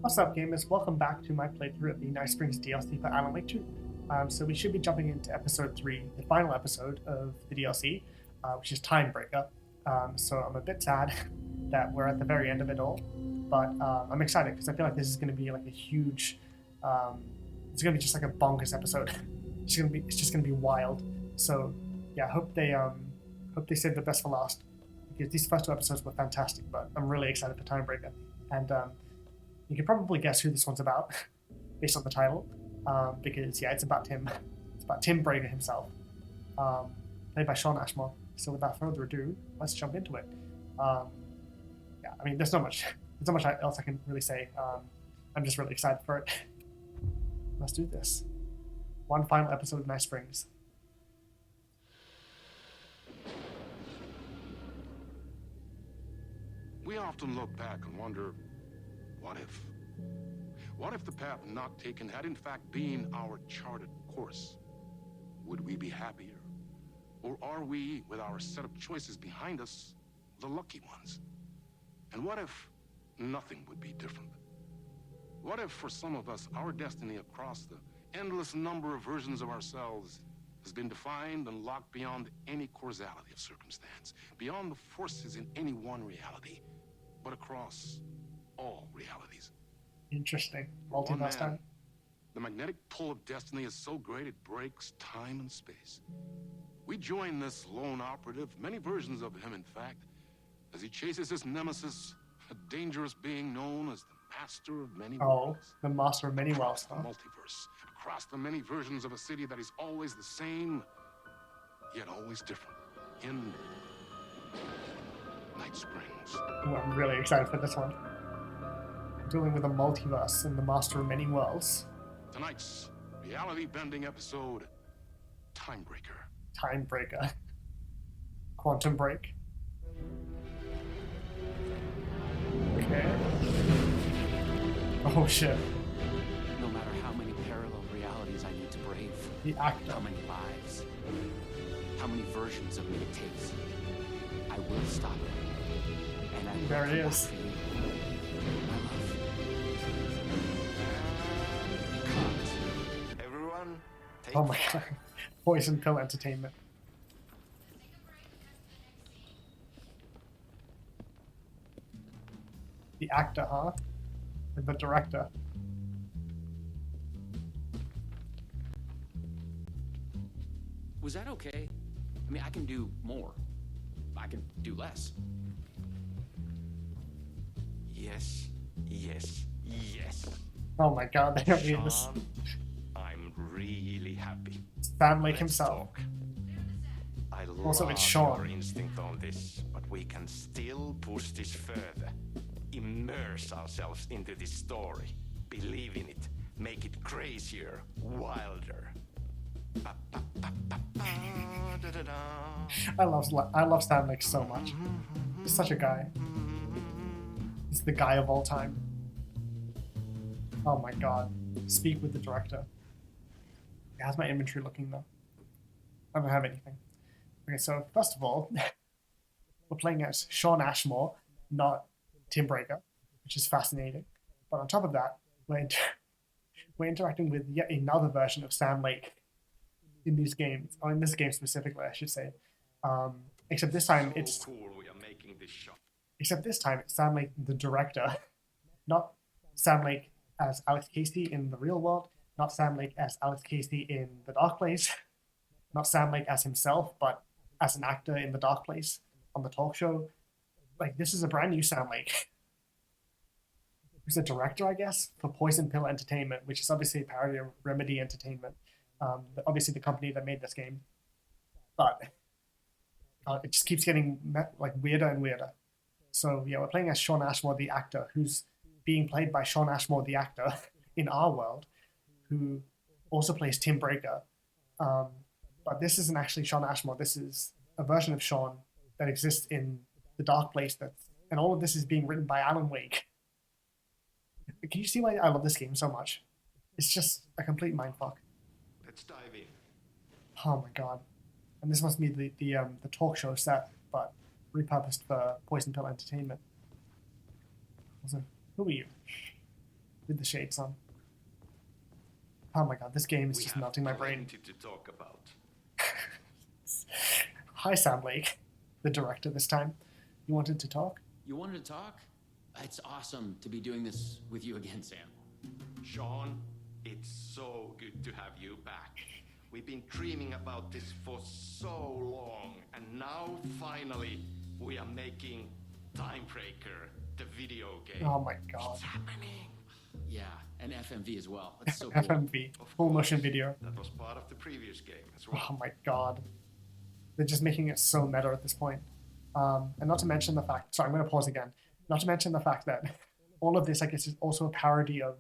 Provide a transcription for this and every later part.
What's up, gamers? Welcome back to my playthrough of the Night Springs DLC for Alan Wake 2. So we should be jumping into episode 3, the final episode of the DLC, which is Timebreaker. So I'm a bit sad that we're at the very end of it all, but I'm excited because I feel like this is going to be like a huge, it's going to be just like a bonkers episode. It's just going to be wild. So yeah, hope they save the best for last, because these first two episodes were fantastic. But I'm really excited for Timebreaker, and you can probably guess who this one's about based on the title, because yeah, it's about Tim. It's about Tim Brager himself, played by Shawn Ashmore. So without further ado, let's jump into it. Yeah, I mean, there's not much else I can really say. I'm just really excited for it. Let's do this. One final episode of Night Springs. We often look back and wonder, what if? What if the path not taken had in fact been our charted course? Would we be happier? Or are we, with our set of choices behind us, the lucky ones? And what if nothing would be different? What if for some of us, our destiny across the endless number of versions of ourselves has been defined and locked beyond any causality of circumstance, beyond the forces in any one reality, but across all realities? Interesting. One Multiverse time. man, the magnetic pull of destiny is so great it breaks time and space. We join this lone operative, many versions of him in fact, as he chases his nemesis, a dangerous being known as the Master of Many Oh, Worlds. the Master of Many Across Worlds. the multiverse, across the many versions of a city that is always the same, yet always different. In Night Springs. Ooh, I'm really excited for this one. Dealing with a multiverse and the Master of Many Worlds. Tonight's reality-bending episode, Timebreaker. Timebreaker. Quantum Break. Okay. Oh shit. No matter how many parallel realities I need to brave, The actor. how many lives, how many versions of me it takes, I will stop it. And I will There it come back is. for you. My love. Cut. Everyone, take Oh my god. Poison Pill Entertainment. The actor, huh? And the director. Was that okay? I mean, I can do more. I can do less. Yes, yes, yes. Oh my god, they don't need this. Sean, I'm really happy. Sam Lake Let's himself. talk. I Also, love it's Sean. your instinct on this, but we can still push this further. Immerse ourselves into this story. Believe in it. Make it crazier, wilder. Da-da-da. I love Sam Lake so much. He's such a guy. He's the guy of all time. Oh my god. Speak with the director. How's my inventory looking though? I don't have anything. Okay, so first of all, we're playing as Shawn Ashmore, not Tim Brager, which is fascinating. But on top of that, we're interacting with yet another version of Sam Lake in these games, or in this game specifically, I should say. Except this time it's So cool we are making this shot. Except this time it's Sam Lake, the director, not Sam Lake as Alex Casey in the real world, not Sam Lake as Alex Casey in The Dark Place, not Sam Lake as himself, but as an actor in The Dark Place on the talk show. Like, this is a brand new Sam Lake. Who's a director, I guess, for Poison Pill Entertainment, which is obviously a parody of Remedy Entertainment, obviously the company that made this game. But it just keeps getting like weirder and weirder. So yeah, we're playing as Shawn Ashmore, the actor, who's being played by Shawn Ashmore, the actor, in our world, who also plays Tim Brager. But this isn't actually Shawn Ashmore. This is a version of Shawn that exists in The Dark Place. And all of this is being written by Alan Wake. Can you see why I love this game so much? It's just a complete mindfuck. Let's dive in. Oh my god. And this must be the talk show set, but repurposed for Poison Pill Entertainment. So, who are you? with the shades on. Oh my god, this game is We just have melting my brain. plenty to talk about. Hi, Sam Lake, the director this time. You wanted to talk? You wanted to talk? It's awesome to be doing this with you again, Sam. Sean, it's so good to have you back. We've been dreaming about this for so long, and now finally we are making Timebreaker, the video game. Oh my god. It's happening. Yeah, and FMV as well. That's so cool. FMV, Of full course, motion video. That was part of the previous game as well. Oh my god. They're just making it so meta at this point. And not to mention the fact, sorry, I'm going to pause again. Not to mention the fact that all of this, I guess, is also a parody of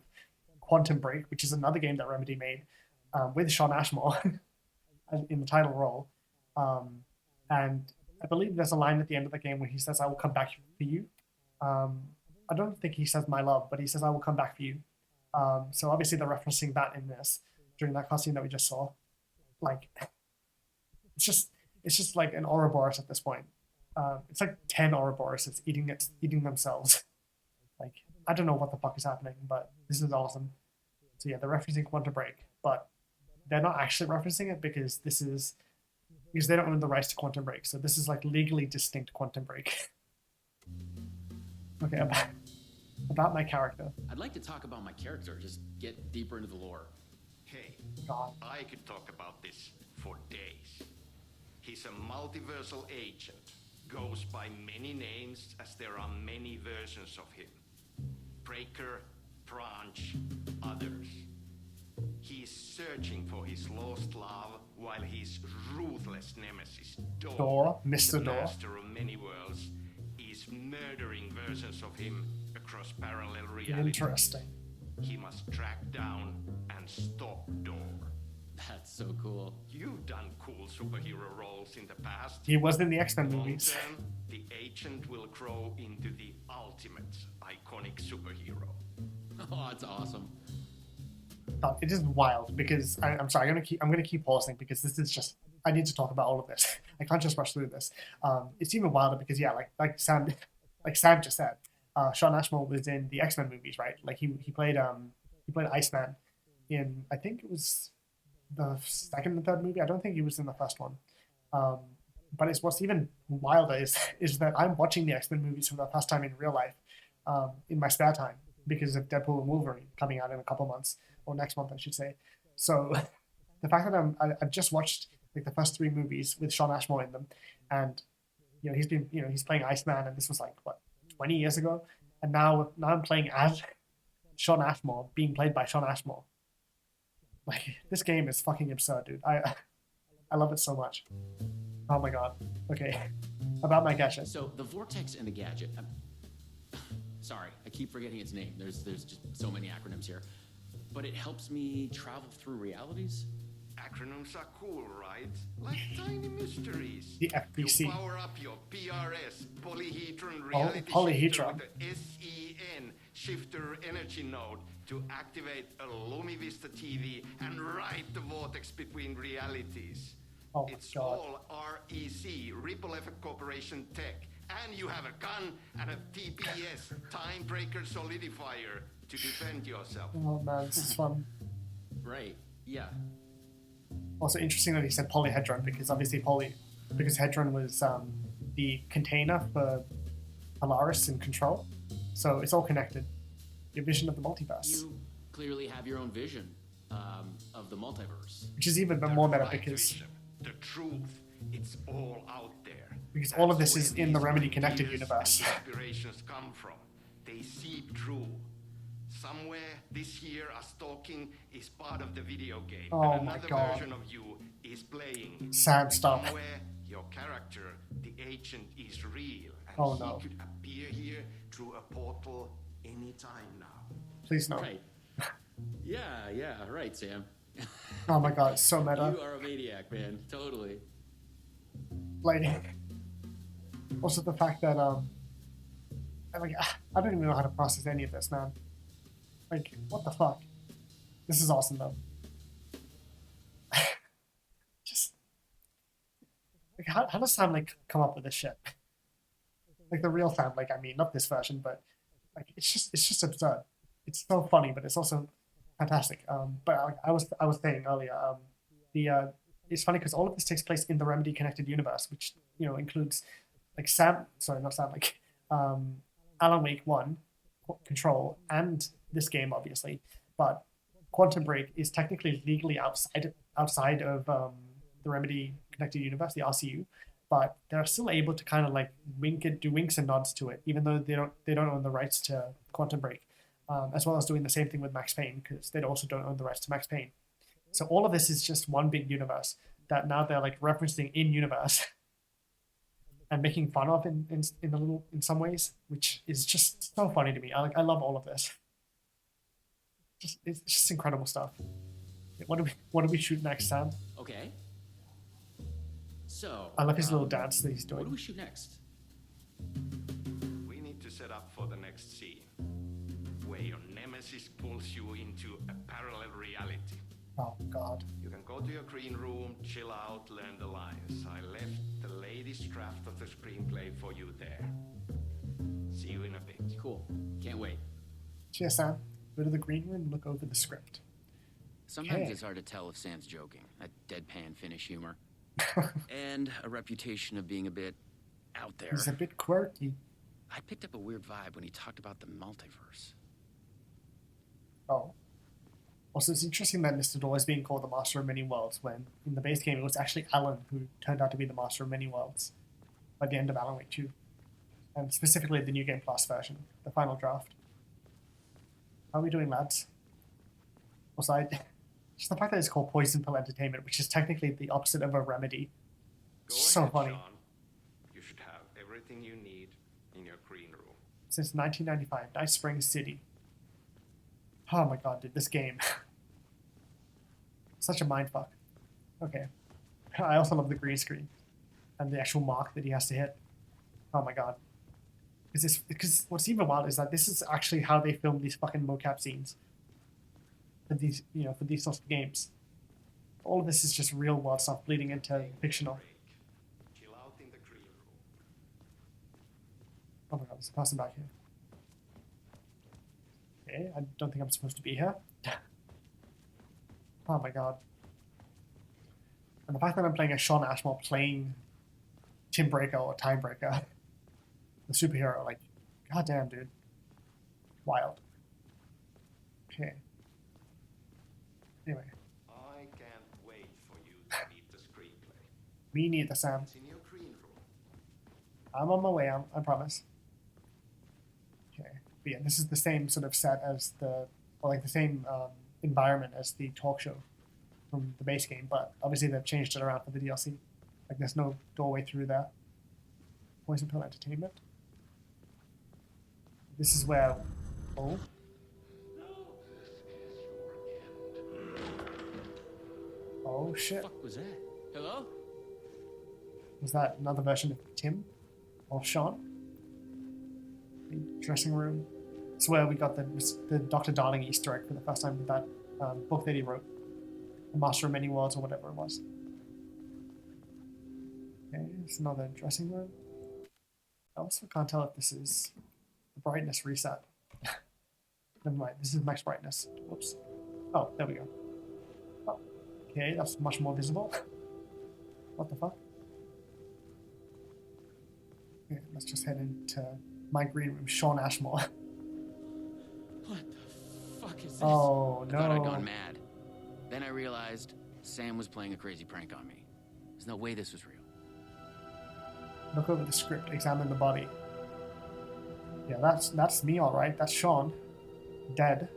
Quantum Break, which is another game that Remedy made with Sean Ashmore in the title role. And I believe there's a line at the end of the game where he says, "I will come back for you." I don't think he says "my love," but he says, "I will come back for you." So obviously they're referencing that in this during that cutscene that we just saw. Like, it's just like an Ouroboros at this point. It's like 10 Ouroboroses eating themselves. Like, I don't know what the fuck is happening, but this is awesome. So yeah, they're referencing Quantum Break, but they're not actually referencing it because they don't own the rights to Quantum Break. So this is like legally distinct Quantum Break. Okay, about my character. I'd like to talk about my character, just get deeper into the lore. Hey, God. I could talk about this for days. He's a multiversal agent. Goes by many names as there are many versions of him. Breaker, Branch, others. He's searching for his lost love while his ruthless nemesis, Door, Mr. the Door. master of many worlds, is murdering versions of him across parallel realities. Interesting. He must track down and stop Door. That's so cool. You've done cool superhero roles in the past. He was in the X-Men Long movies. term, the agent will grow into the ultimate iconic superhero. Oh, that's awesome. It is wild because I'm sorry. I'm gonna keep pausing because this is just. I need to talk about all of this. I can't just rush through this. It's even wilder because yeah, like Sam just said, Sean Ashmore was in the X-Men movies, right? Like he played Iceman in, I think it was the second and third movie. I don't think he was in the first one. But it's what's even wilder is that I'm watching the X-Men movies for the first time in real life in my spare time because of Deadpool and Wolverine coming out in a couple months, or next month I should say. So the fact that I've just watched like the first 3 movies with Sean Ashmore in them, and he's playing Iceman, and this was like what 20 years ago, and now I'm playing as Sean Ashmore being played by Sean Ashmore. Like, this game is fucking absurd, dude. I love it so much. Oh my god. Okay, about my gadget. So the vortex and the gadget. Sorry, I keep forgetting its name. There's just so many acronyms here, but it helps me travel through realities. Acronyms are cool, right? Like tiny mysteries. The FBC. You power up your PRS, polyhedron reality polyhedron. shifter with the SEN shifter energy node to activate a Lumivista TV and ride the vortex between realities. Oh my It's god. all REC, Ripple Effect Corporation tech. And you have a gun and a TPS, Timebreaker Solidifier, to defend yourself. Oh man, this is fun. Right. Yeah. Also interesting that he said polyhedron because obviously because Hedron was the container for Polaris in Control, so it's all connected. Your vision of the multiverse, You clearly have your own vision of the multiverse. which is even The more meta right because vision, the truth, it's all out there. all of That's this is where in the these Remedy connected ideas universe. and inspirations come from. They seep through. Somewhere this year, us talking is part of the video game, Oh and my another God. version of you is playing. Sad stuff. Somewhere your character, the agent, is real, and Oh, he no. could appear here through a portal anytime now. Please no. Right. Yeah, right, Sam. Oh my god, it's so meta. You are a maniac, man. Totally. Like, also the fact that like I don't even know how to process any of this, man. Like, what the fuck? This is awesome though. Just like how does Sam like come up with this shit? Like the real Sam, like I mean, not this version, but like it's just absurd. it's so funny, but it's also fantastic. But I was saying earlier, the it's funny because all of this takes place in the Remedy connected universe, which includes like not Sam, like Alan Wake 1, Control, and this game obviously, but Quantum Break is technically legally outside of the Remedy connected universe, the RCU, but they're still able to kind of like do winks and nods to it, even though they don't own the rights to Quantum Break, as well as doing the same thing with Max Payne because they also don't own the rights to Max Payne. So all of this is just one big universe that now they're like referencing in universe and making fun of in some ways, which is just so funny to me. I love all of this. It's just incredible stuff. What do we shoot next, Sam? Okay. So. I love his little dance that he's What do doing. we shoot next? We need to set up for the next scene, where your nemesis pulls you into a parallel reality. Oh God. You can go to your green room, chill out, learn the lines. I left the latest draft of the screenplay for you there. See you in a bit. Cool. Can't wait. Cheers, Sam. Go to the green room, look over the script. Sometimes Okay. it's hard to tell if Sam's joking. That deadpan Finnish humor. And a reputation of being a bit out there. He's a bit quirky. I picked up a weird vibe when he talked about the multiverse. Oh. Also, it's interesting that Mr. Door is being called the Master of Many Worlds when in the base game it was actually Alan who turned out to be the Master of Many Worlds by the end of Alan Wake 2. And specifically the New Game Plus version, the final draft. How are we doing, lads? Also, just the fact that it's called Poison Pill Entertainment, which is technically the opposite of a remedy. Go It's so ahead, funny. Sean. You should have everything you need in your green room. Since 1995, Night Springs City. Oh my god, dude, this game. Such a mindfuck. Okay. I also love the green screen and the actual mark that he has to hit. Oh my god. Because what's even wild is that this is actually how they film these fucking mocap scenes for these, for these sorts of games. All of this is just real world stuff bleeding into fictional. Break. Chill out in the green room. Oh my god, there's a person back here. Okay, I don't think I'm supposed to be here. Oh my god. And the fact that I'm playing as Sean Ashmore playing Tim Breaker or Time Breaker, the superhero, like, goddamn, dude. Wild. Okay. Anyway, I can't wait for you to meet the screenplay. me neither, Sam. It's in your green room. I'm on my way, I promise. Okay. But yeah, this is the same sort of set as the same environment as the talk show from the base game, but obviously they've changed it around for the DLC. Like there's no doorway through there. Poison Pill Entertainment. This is where. Oh. Oh shit. What the fuck was that? Hello? Was that another version of Tim or Sean? The dressing room. It's where we got the Dr. Darling Easter egg for the first time with that book that he wrote, The Master of Many Worlds or whatever it was. Okay, it's another dressing room. I also can't tell if this is the brightness reset. Never mind, this is max brightness. Whoops. Oh, there we go. Oh, okay, that's much more visible. What the fuck? Okay, let's just head into my green room, Sean Ashmore. What the fuck is this? Oh, I thought I'd no. gone mad. Then I realized Sam was playing a crazy prank on me. There's no way this was real. Look over the script, examine the body. Yeah, that's me, all right. That's Sean, dead.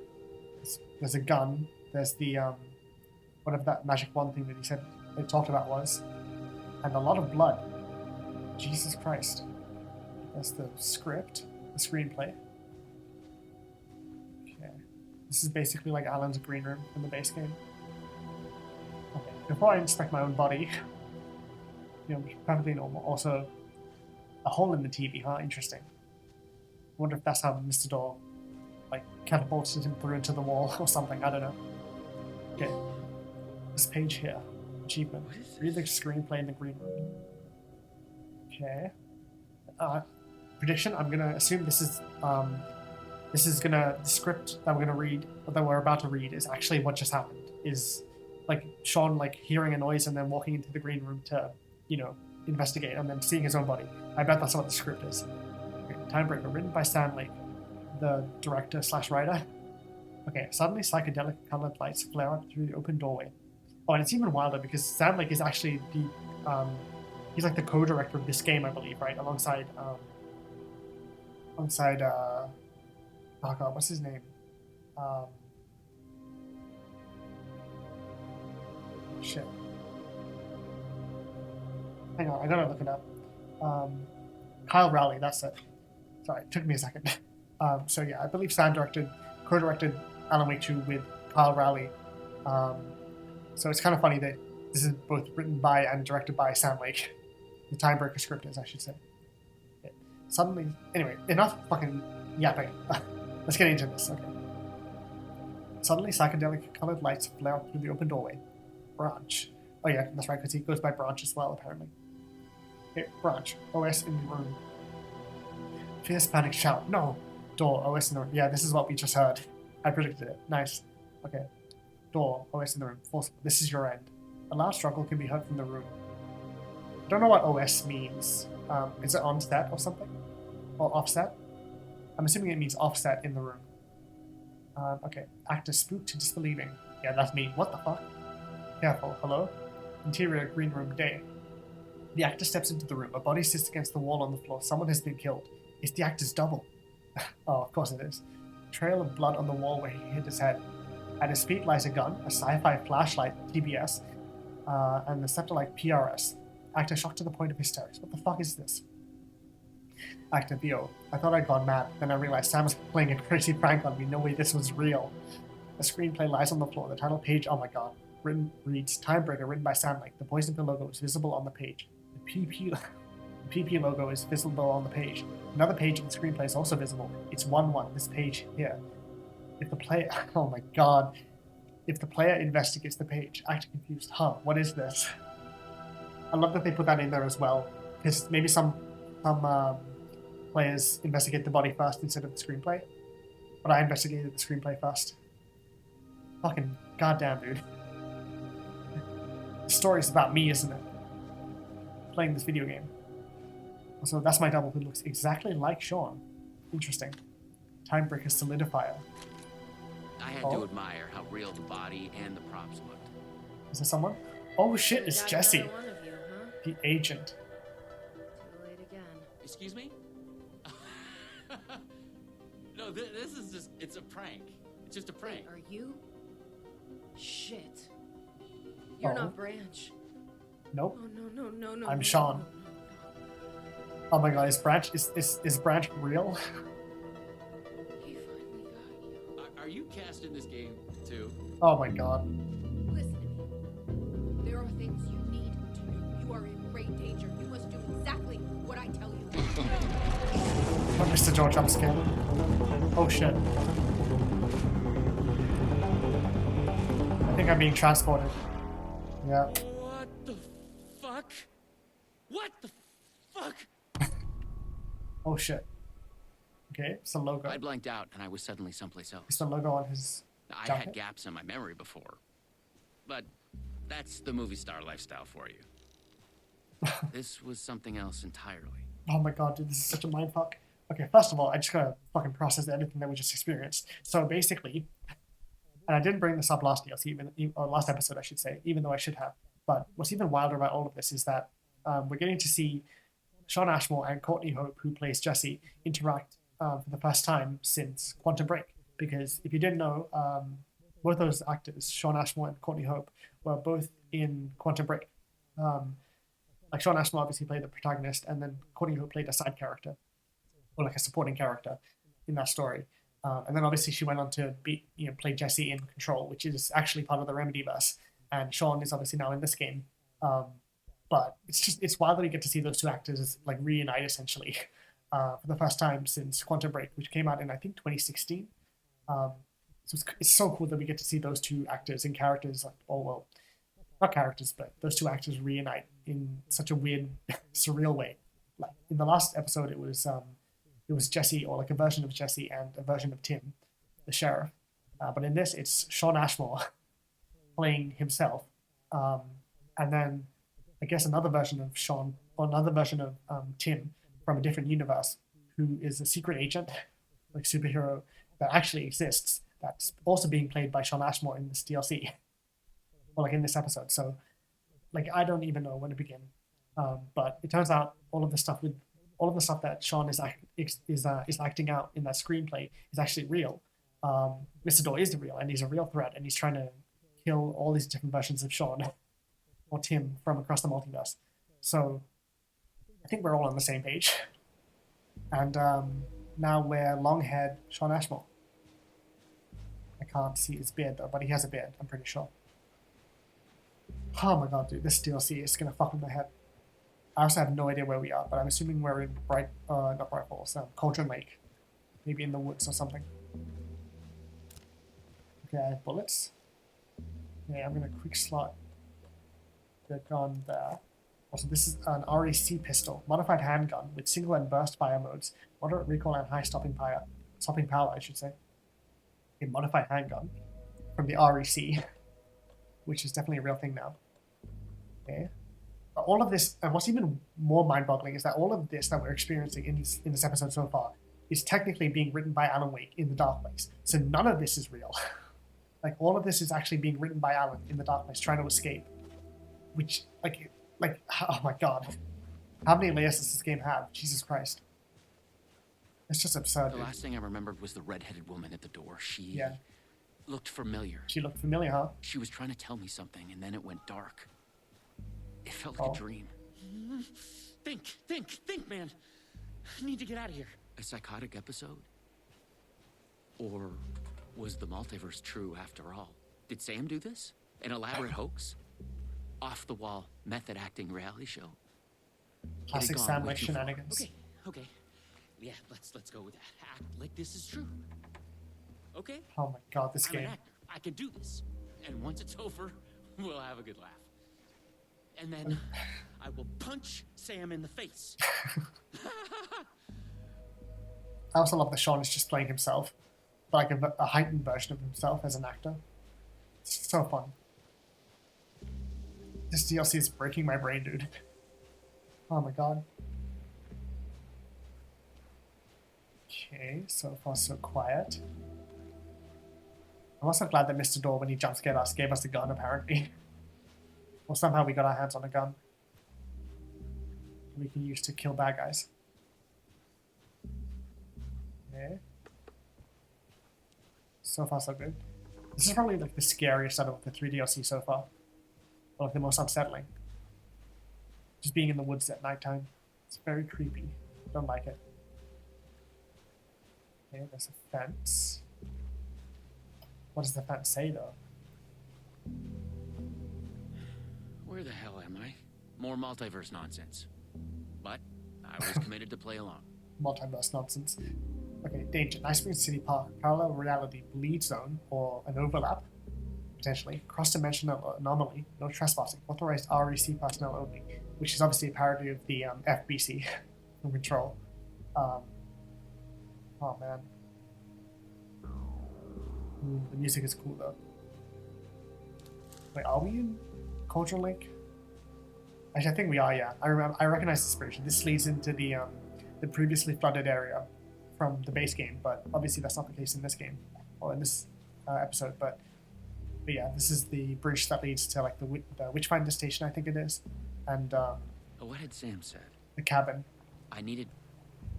There's a gun. There's the whatever that magic wand thing that he said they talked about was, and a lot of blood. Jesus Christ. That's the script, the screenplay. Okay, this is basically like Alan's green room in the base game. Okay, before I inspect my own body, perfectly normal. Also, a hole in the TV, huh? Interesting. I wonder if that's how Mr. Door, catapulted him through into the wall or something. I don't know. Okay. This page here. Achievement. What is Read the this? screenplay in the green room. Okay. Prediction. I'm gonna assume this is the script that we're about to read is actually what just happened. Is like Sean like hearing a noise and then walking into the green room to, investigate and then seeing his own body. I bet that's what the script is. Okay, Timebreaker, written by Stan Lake, the director/writer. Okay, suddenly psychedelic colored lights flare up through the open doorway. Oh, and it's even wilder because Stan Lake is actually he's like the co-director of this game, I believe, right? Alongside oh god, what's his name? Shit. Hang on, I gotta look it up. Kyle Rowley, that's it. Sorry, it took me a second. So yeah, I believe Stan co-directed Alan Wake 2 with Kyle Rowley. So it's kind of funny that this is both written by and directed by Sam Lake. The Timebreaker script is, I should say. Okay. Suddenly, anyway, enough fucking yapping. Let's get into this. Okay. Suddenly, psychedelic colored lights flare up through the open doorway. Branch. Oh yeah, that's right, because he goes by Branch as well, apparently. Okay, Branch. OS in the room. Fierce panic shout. No. Door. OS in the room. Yeah, this is what we just heard. I predicted it. Nice. Okay. Door. OS in the room. Forcible. This is your end. A loud struggle can be heard from the room. I don't know what OS means. Is it on set or something? Or offset? I'm assuming it means offset in the room. Okay. Actor spooked to disbelieving. Yeah, that's me. What the fuck? Careful. Hello? Interior green room day. The actor steps into the room. A body sits against the wall on the floor. Someone has been killed. It's the actor's double. Oh, of course it is. Trail of blood on the wall where he hit his head. At his feet lies a gun, a sci-fi flashlight, TBS, and the scepter-like PRS. Actor shocked to the point of hysterics. What the fuck is this? Actor VO. I thought I'd gone mad. Then I realized Sam was playing a crazy prank on me. No way this was real. The screenplay lies on the floor. The title page, oh my god, reads Timebreaker, written by Sam Lake. The Poison Pill logo is visible on the page. The PP logo is visible on the page. Another page in the screenplay is also visible. It's 1-1, this page here. If the player, oh my god. If the player investigates the page, actor confused. Huh, what is this? I love that they put that in there as well. Because maybe some players investigate the body first instead of the screenplay. But I investigated the screenplay first. Fucking goddamn, dude. The story's about me, isn't it? Playing this video game. Also, that's my double who looks exactly like Sean. Interesting. Timebreaker solidifier. I had to admire how real the body and the props looked. Is there someone? Oh shit, it's Got Jesse. another one of you, huh? The agent. Too late again. Excuse me? No, this is just, it's a prank. It's just a prank. Wait, are you? Shit. You're Oh. not Branch. Nope. Oh, no. I'm no, Sean. no. Oh my god, is Branch real? He finally got you. Are you cast in this game, too? Oh my god. Listen to me. There are things you need to do. You are in great danger. You must do exactly what I tell you. Oh, Mr. George, I'm scared. Oh shit. I think I'm being transported. Yeah. What the fuck? What the fuck? Oh shit. Okay, it's the logo. I blanked out and I was suddenly someplace It's else. the logo on his I jacket. had gaps in my memory before. But that's the movie star lifestyle for you. This was something else entirely. Oh my god, dude, this is such a mindfuck. Okay, first of all, I just gotta fucking process everything that we just experienced. So basically, and I didn't bring this up last DLC, or last episode, I should say, even though I should have. But what's even wilder about all of this is that we're getting to see Shawn Ashmore and Courtney Hope, who plays Jesse, interact for the first time since Quantum Break. Because if you didn't know, both those actors, Shawn Ashmore and Courtney Hope, were both in Quantum Break. Like Shawn Ashmore obviously played the protagonist, and then Courtney Hope played a side character, or like a supporting character in that story. And then obviously she went on to play Jesse in Control, which is actually part of the Remedyverse. And Sean is obviously now in this game. But it's wild that we get to see those two actors like reunite essentially for the first time since Quantum Break, which came out in I think 2016. So it's so cool that we get to see those two actors and characters, like, oh well, not characters, but those two actors reunite in such a weird, surreal way. Like in the last episode, it was it was Jesse, or like a version of Jesse and a version of Tim, the sheriff. But in this, it's Shawn Ashmore playing himself, and then I guess another version of Shawn, or another version of Tim from a different universe, who is a secret agent, like superhero that actually exists, that's also being played by Shawn Ashmore in this DLC, or like in this episode. So, like, I don't even know when to begin. But it turns out all of the stuff that Shawn is acting out in that screenplay is actually real. Mr. Door is real, and he's a real threat, and he's trying to kill all these different versions of Shawn or Tim from across the multiverse. So I think we're all on the same page. And now we're long-haired Shawn Ashmore. I can't see his beard though, but he has a beard, I'm pretty sure. Oh my god, dude, this DLC is gonna fuck with my head. I also have no idea where we are, but I'm assuming we're in not Bright Falls, Cauldron Lake. Maybe in the woods or something. Okay, I have bullets. Okay, I'm gonna quick slot the gun there. Also, this is an REC pistol, modified handgun with single and burst fire modes, moderate recoil and high stopping power, I should say. A modified handgun from the REC, which is definitely a real thing now. Okay. All of this, and what's even more mind-boggling is that all of this that we're experiencing in this episode so far is technically being written by Alan Wake in the Dark Place. So none of this is real. Like, all of this is actually being written by Alan in the Dark Place, trying to escape. Which, like, oh my god. How many layers does this game have? Jesus Christ. It's just absurd. The last thing I remembered was the red-headed woman at the door. She looked familiar. She looked familiar, huh? She was trying to tell me something, and then it went dark. It felt like a dream. Think, man. I need to get out of here. A psychotic episode? Or was the multiverse true after all? Did Sam do this? An elaborate hoax? Off-the-wall, method-acting reality show? Classic Sam like shenanigans. Okay. Yeah, let's go with that. Act like this is true. Okay? Oh my god, this I'm game. an actor. I can do this. And once it's over, we'll have a good laugh. And then I will punch Sam in the face. I also love that Shawn is just playing himself, but like a heightened version of himself as an actor. It's so fun. This DLC is breaking my brain, dude. Oh my god. Okay, so far so quiet. I'm also glad that Mr. Door, when he jump scared us, gave us a gun, apparently. Or somehow we got our hands on a gun we can use to kill bad guys. Okay. So far so good. This is probably like the scariest out of the 3 DLC so far. Or like the most unsettling. Just being in the woods at nighttime. It's very creepy. Don't like it. Okay, there's a fence. What does the fence say though? Where the hell am I? More multiverse nonsense. But I was committed to play along. Multiverse nonsense. Okay, danger. Nice Springs City Park. Parallel reality bleed zone or an overlap. Potentially. Cross-dimensional anomaly. No trespassing. Authorized REC personnel only. Which is obviously a parody of the FBC from Control. Oh man. The music is cool though. Wait, are we in Cauldron Lake? Actually, I think we are. Yeah, I recognize this bridge. This leads into the previously flooded area from the base game, but obviously that's not the case in this game or in this episode. But yeah, this is the bridge that leads to like the Witchfinder station, I think it is, and What had Sam said? the cabin. I needed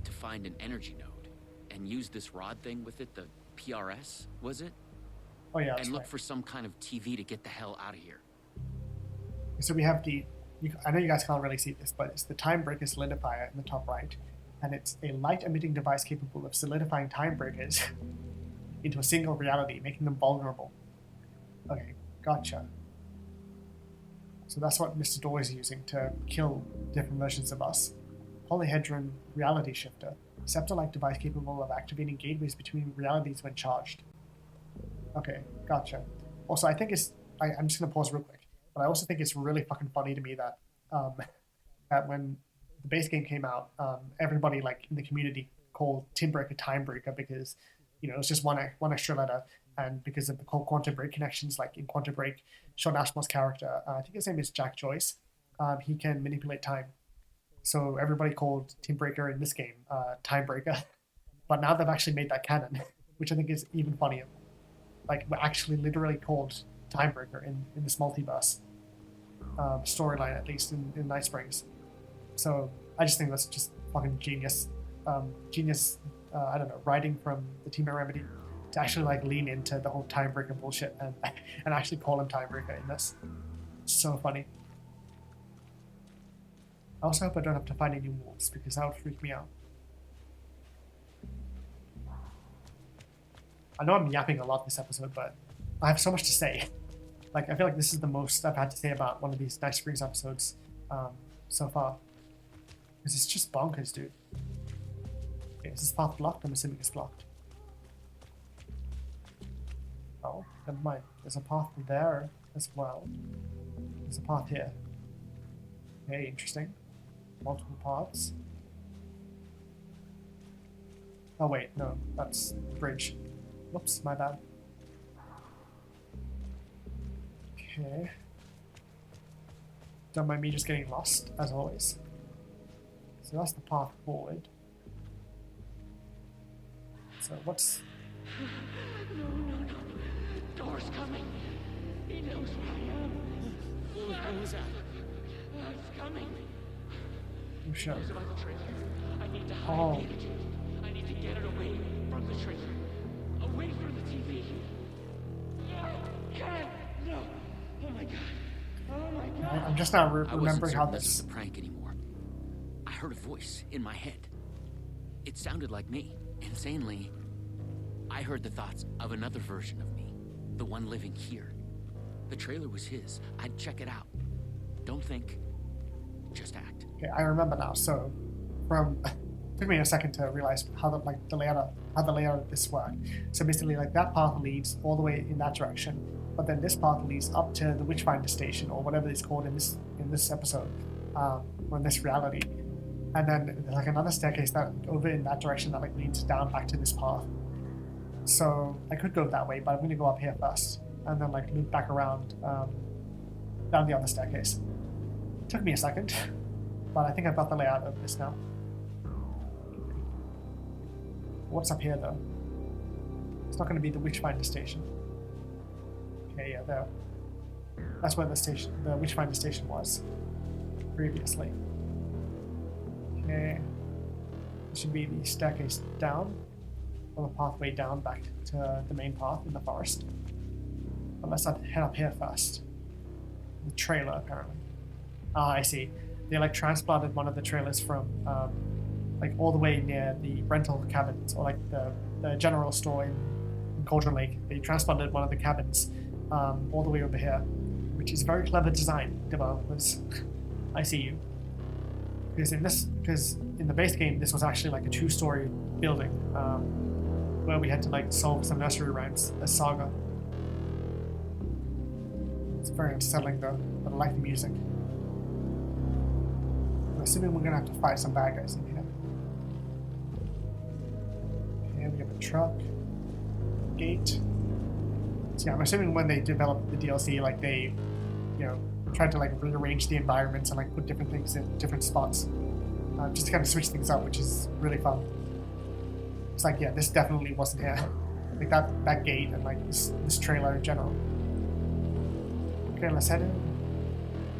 to find an energy node and use this rod thing with it, the PRS, was it? Oh yeah, that's And look right. for some kind of TV to get the hell out of here. So we have I know you guys can't really see this, but it's the time breaker solidifier in the top right, and it's a light-emitting device capable of solidifying time breakers into a single reality, making them vulnerable. Okay, gotcha. So that's what Mr. Door is using to kill different versions of us. Polyhedron reality shifter, scepter-like device capable of activating gateways between realities when charged. Okay, gotcha. Also, I think I'm just gonna pause real quick. But I also think it's really fucking funny to me that that when the base game came out, everybody like in the community called Timbreaker Timebreaker because, you know, it's just one extra letter, and because of the whole Quantum Break connections, like in Quantum Break, Sean Ashmore's character, I think his name is Jack Joyce, he can manipulate time. So everybody called Timbreaker in this game Timebreaker, but now they've actually made that canon, which I think is even funnier. Like, we're actually literally called Timebreaker in this multiverse storyline, at least in Night Springs. So I just think that's just fucking genius. I don't know, writing from the team at Remedy to actually like lean into the whole Timebreaker bullshit and actually call him Timebreaker in this. It's so funny. I also hope I don't have to find any wolves because that would freak me out. I know I'm yapping a lot this episode, but I have so much to say. Like, I feel like this is the most I've had to say about one of these Night Springs episodes so far. Because it's just bonkers, dude. Okay, is this path blocked? I'm assuming it's blocked. Oh, never mind. There's a path there as well. There's a path here. Okay, interesting. Multiple paths. Oh wait, no, that's the bridge. Whoops, my bad. Okay. Don't mind me just getting lost, as always. So that's the path forward. So what's... No. Door's coming. He knows where I am. What was that? It's coming. Oh shit. It's about the trailer. I need to hide Oh. the energy. I need to get it away from the trailer. Away from the TV. No! God! No! Oh my god. Oh my god. I'm just now I wasn't remembering how certain this was this... a prank anymore. I heard a voice in my head. It sounded like me. Insanely, I heard the thoughts of another version of me. The one living here. The trailer was his. I'd check it out. Don't think. Just act. Okay, I remember now. So, from... It took me a second to realize how the layout of this worked. So basically, like, that path leads all the way in that direction, but then this path leads up to the Witchfinder station, or whatever it's called in this episode, or in this reality. And then there's like another staircase that over in that direction that like leads down back to this path. So I could go that way, but I'm going to go up here first, and then like loop back around down the other staircase. It took me a second, but I think I've got the layout of this now. What's up here though? It's not going to be the Witchfinder station. Okay, yeah, there. That's where the Witchfinder station was previously. Okay, this should be the staircase down, or the pathway down back to the main path in the forest. But let's head up here first. The trailer, apparently. Ah, I see. They like transplanted one of the trailers from like all the way near the rental cabins, or like the general store in Cauldron Lake. They transplanted one of the cabins all the way over here, which is very clever design, developers. I see you. Because in the base game, this was actually like a 2-story building where we had to like solve some nursery rhymes, a saga. It's very unsettling though, but I like the music. I'm assuming we're gonna have to fight some bad guys in here. Okay, we have a truck, gate. So yeah, I'm assuming when they developed the DLC, like they, you know, tried to like rearrange the environments and like put different things in different spots, just to kind of switch things up, which is really fun. It's like, yeah, this definitely wasn't here. Like that gate and like this trailer in general. Okay, let's head in.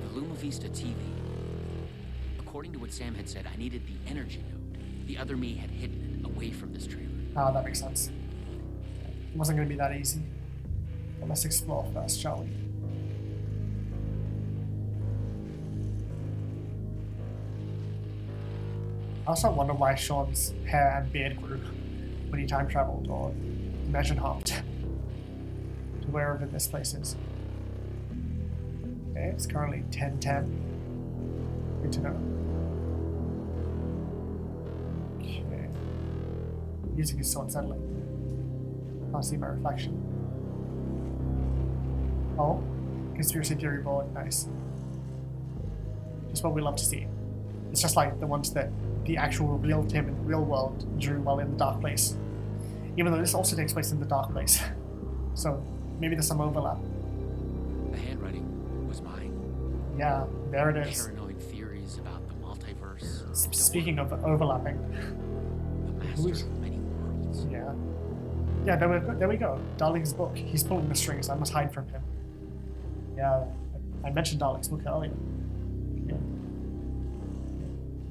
The Luma Vista TV. According to what Sam had said, I needed the energy node. The other me had hidden it away from this trailer. Ah, that makes sense. It wasn't going to be that easy. But let's explore first, shall we? I also wonder why Sean's hair and beard grew when he time traveled or dimension hopped to wherever this place is. Okay, it's currently 10:10. Good to know. Okay. Music is so unsettling. Can't see my reflection. Oh, conspiracy theory board, nice. Just what we love to see. It's just like the ones that the actual real Tim in the real world drew while in the Dark Place. Even though this also takes place in the Dark Place. So maybe there's some overlap. The handwriting was mine. Yeah, there it is. Paranoid theories about the multiverse. and Speaking of overlapping. the master of many worlds. Yeah. Yeah, there we go. Darling's book. He's pulling the strings. I must hide from him. Yeah, I mentioned Darling's book earlier. Yeah.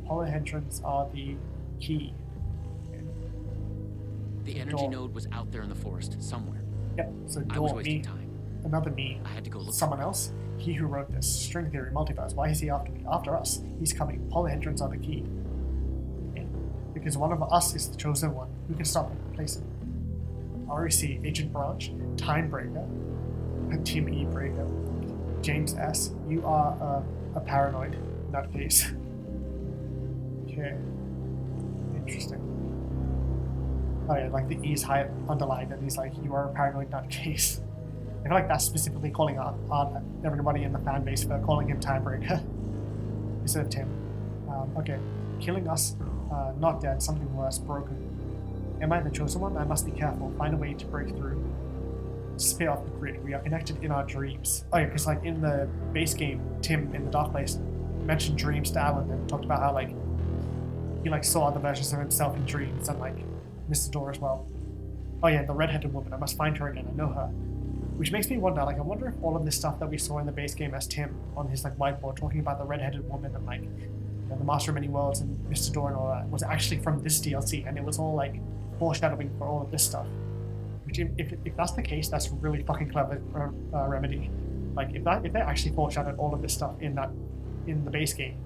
Polyhedrons are the key. The energy Door. node was out there in the forest somewhere. Yep, so I was Door, wasting me, time. another me, I had to go look. someone else. He who wrote this string theory multiverse. Why is he after me? After us. He's coming. Polyhedrons are the key. Okay. Because one of us is the chosen one. Who can stop him? Replace him. REC, Agent Branch, Timebreaker, Team E Breaker, James S. You are a paranoid nutcase. Okay. Interesting. Oh yeah, like the E is high underlined, and he's like, you are a paranoid nutcase. I feel like that's specifically calling out everybody in the fan base for calling him Timebreaker instead of Tim. Okay, killing us, not dead, something worse, broken. Am I the chosen one? I must be careful. Find a way to break through. Disappear off the grid. We are connected in our dreams. Oh yeah, because like in the base game, Tim in the Dark Place mentioned dreams to Alan and talked about how like he like saw other versions of himself in dreams and like Mr. Door as well. Oh yeah, the redheaded woman. I must find her again. I know her. Which makes me wonder, like, I wonder if all of this stuff that we saw in the base game as Tim on his like whiteboard talking about the redheaded woman and like the Master of Many Worlds and Mr. Door and all that was actually from this DLC, and it was all like foreshadowing for all of this stuff. Which, if that's the case, that's really fucking clever, Remedy. Like, if they actually foreshadowed all of this stuff in the base game,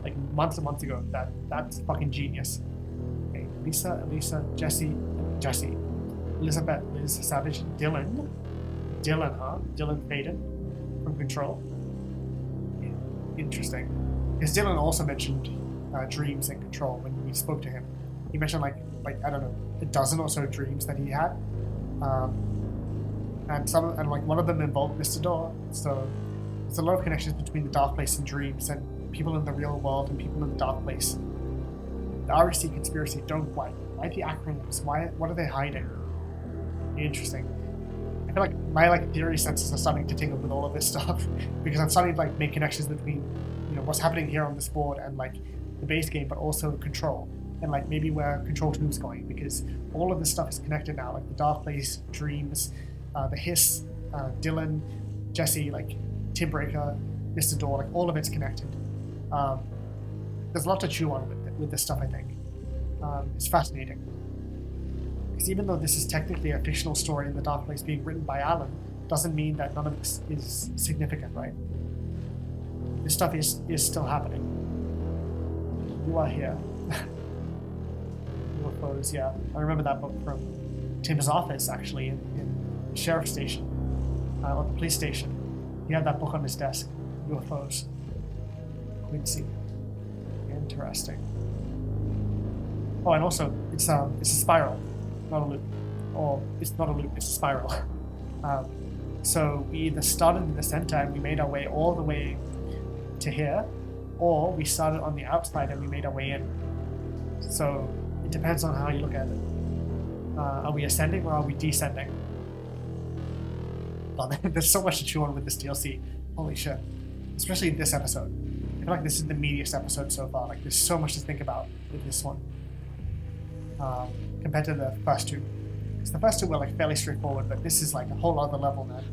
like months and months ago, that's fucking genius. Okay, Lisa, Jesse, Elizabeth, Liz, Savage, Dylan, huh? Dylan Faden from Control. Yeah, interesting. Because Dylan also mentioned dreams in Control when we spoke to him. He mentioned like I don't know, a dozen or so dreams that he had, and like one of them involved Mr. Door. So there's a lot of connections between the Dark Place and dreams, and people in the real world and people in the Dark Place. The REC conspiracy, don't why the acronyms? What are they hiding? Interesting. I feel like my theory senses are starting to tingle with all of this stuff because I'm starting to make connections between what's happening here on this board and the base game, but also Control and maybe where Control 2 is going, because all of this stuff is connected now, like the Dark Place, Dreams, the Hiss, Dylan, Jesse, Timbreaker, Mr. Door, all of it's connected. There's a lot to chew on with this stuff, I think. It's fascinating. Because even though this is technically a fictional story in the Dark Place being written by Alan, doesn't mean that none of this is significant, right? This stuff is still happening. You are here. UFOs, yeah. I remember that book from Tim's office, actually, in the sheriff's station, or the police station. He had that book on his desk, UFOs. Quincy. Interesting. Oh, and also, it's a spiral, not a loop. Or, it's not a loop, it's a spiral. So we either started in the center and we made our way all the way to here, or we started on the outside and we made our way in. So it depends on how you look at it. Are we ascending or are we descending? Oh, there's so much to chew on with this DLC. Holy shit. Especially this episode. I feel like this is the meatiest episode so far. There's so much to think about with this one. Compared to the first two. Because the first two were fairly straightforward, but this is a whole other level, man.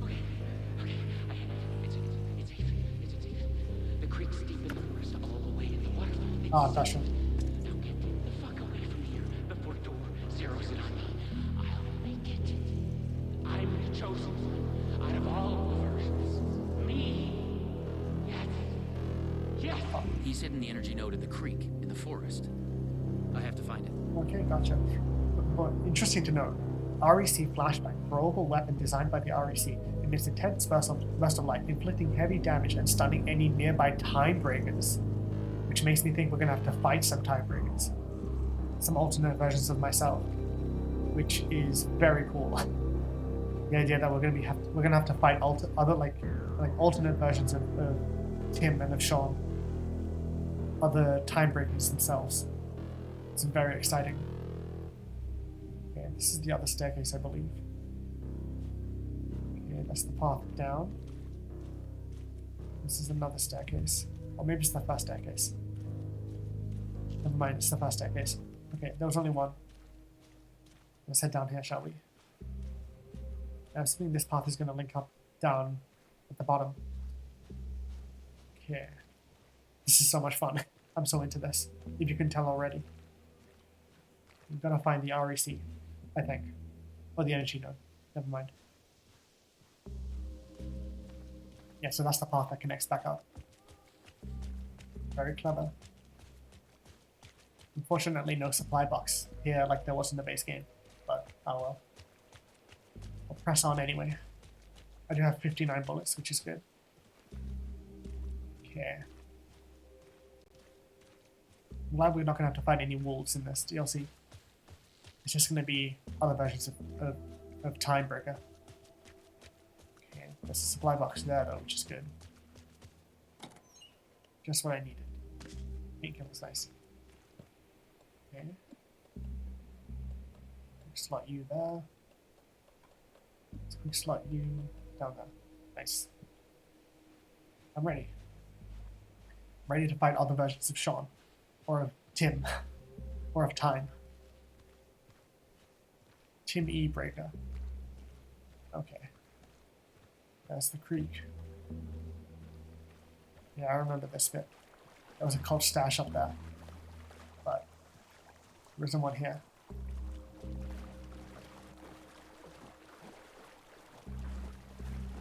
Okay. It's the creek's deep in the forest, all the way in the waterline. Ah, Dasha. Now get the fuck away from here before Door zeroes in on me. I'll make it. I'm the chosen one out of all the versions. Me. Yes. He's hidden the energy node in the creek in the forest. I have to find it. Okay, gotcha. But interesting to note, REC flashback, throwable weapon designed by the REC, emits intense burst of light, inflicting heavy damage and stunning any nearby time breakers. Which makes me think we're gonna have to fight some time breakers. Some alternate versions of myself. Which is very cool. The idea that we're gonna have to fight other alternate versions of Tim and of Sean. Other time breakers themselves. It's very exciting. Okay, this is the other staircase, I believe. Okay, that's the path down. This is another staircase. Or maybe it's the first staircase. Never mind, it's the first staircase. Okay, there was only one. Let's head down here, shall we? I'm assuming this path is going to link up down at the bottom. Okay. This is so much fun. I'm so into this, if you can tell already. We've got to find the REC, I think. Or the energy node. Never mind. Yeah, so that's the path that connects back up. Very clever. Unfortunately, no supply box here like there was in the base game. But, oh well. I'll press on anyway. I do have 59 bullets, which is good. Okay. I'm glad we're not going to have to fight any wolves in this DLC. It's just going to be other versions of Timebreaker. Okay, there's a supply box there though, which is good. Just what I needed. Painkiller's nice. Okay. Slot you there. Let's quick slot you down there. Nice. I'm ready. Ready to fight other versions of Sean. Or of Tim. Or of Time. Tim E. Breaker. Okay. There's the creek. Yeah, I remember this bit. There was a cult stash up there. But there isn't one here.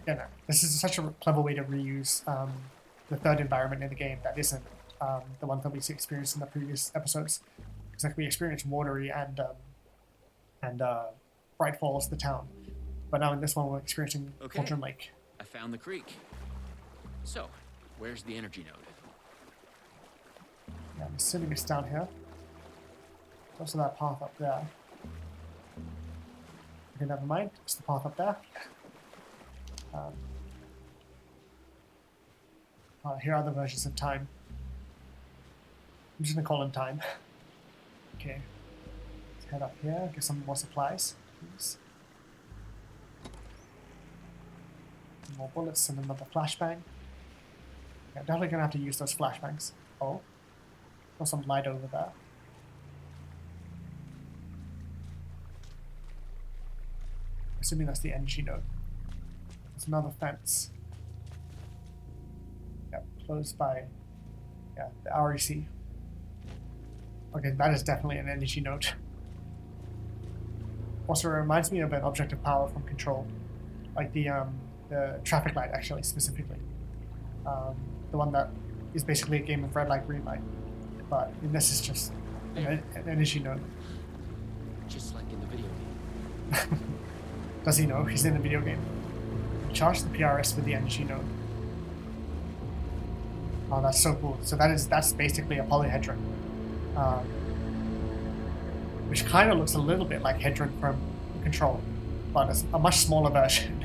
Yeah, no, this is such a clever way to reuse the third environment in the game that isn't the one that we experienced in the previous episodes. It's like we experienced Watery and Bright Falls, the town, but now in this one we're experiencing Cauldron Lake. I found the creek. So, where's the energy node? Yeah, I'm assuming it's down here. There's also that path up there. Okay, never mind. It's the path up there. Here are the versions of Time. I'm just gonna call him Time. Okay. Let's head up here, get some more supplies, please. More bullets and another flashbang. Yeah, I'm definitely gonna have to use those flashbangs. Oh. Got some light over there. Assuming that's the energy node. There's another fence. Yep, closed by the REC. Okay, that is definitely an energy node. Also, it reminds me of an object of power from Control. Like the traffic light, actually, specifically. The one that is basically a game of red light, green light. But in this is just an energy node. Just like in the video game. Does he know he's in a video game? Charge the PRS with the energy node. Oh, that's so cool. So that's basically a polyhedron. Which kind of looks a little bit like Hedron from Control, but it's a much smaller version.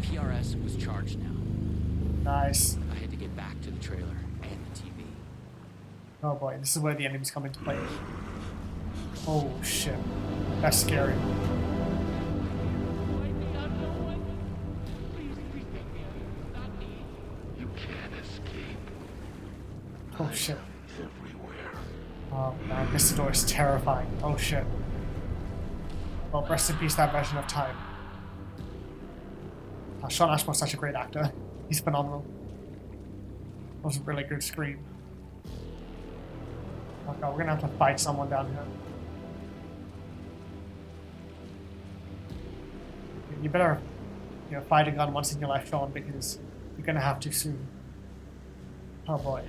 PRS was charged now. Nice. I had to get back to the trailer and the TV. Oh boy, this is where the enemies come into play. Oh shit. That's scary. You can't escape. Oh shit. Everywhere. Oh man, this door is terrifying. Oh shit. Well, rest in peace that version of Time. Sean Ashmore's such a great actor. He's phenomenal. That was a really good scream. Oh god, we're gonna have to fight someone down here. You better, fight a gun once in your life, Sean, because you're gonna have to soon. Oh boy.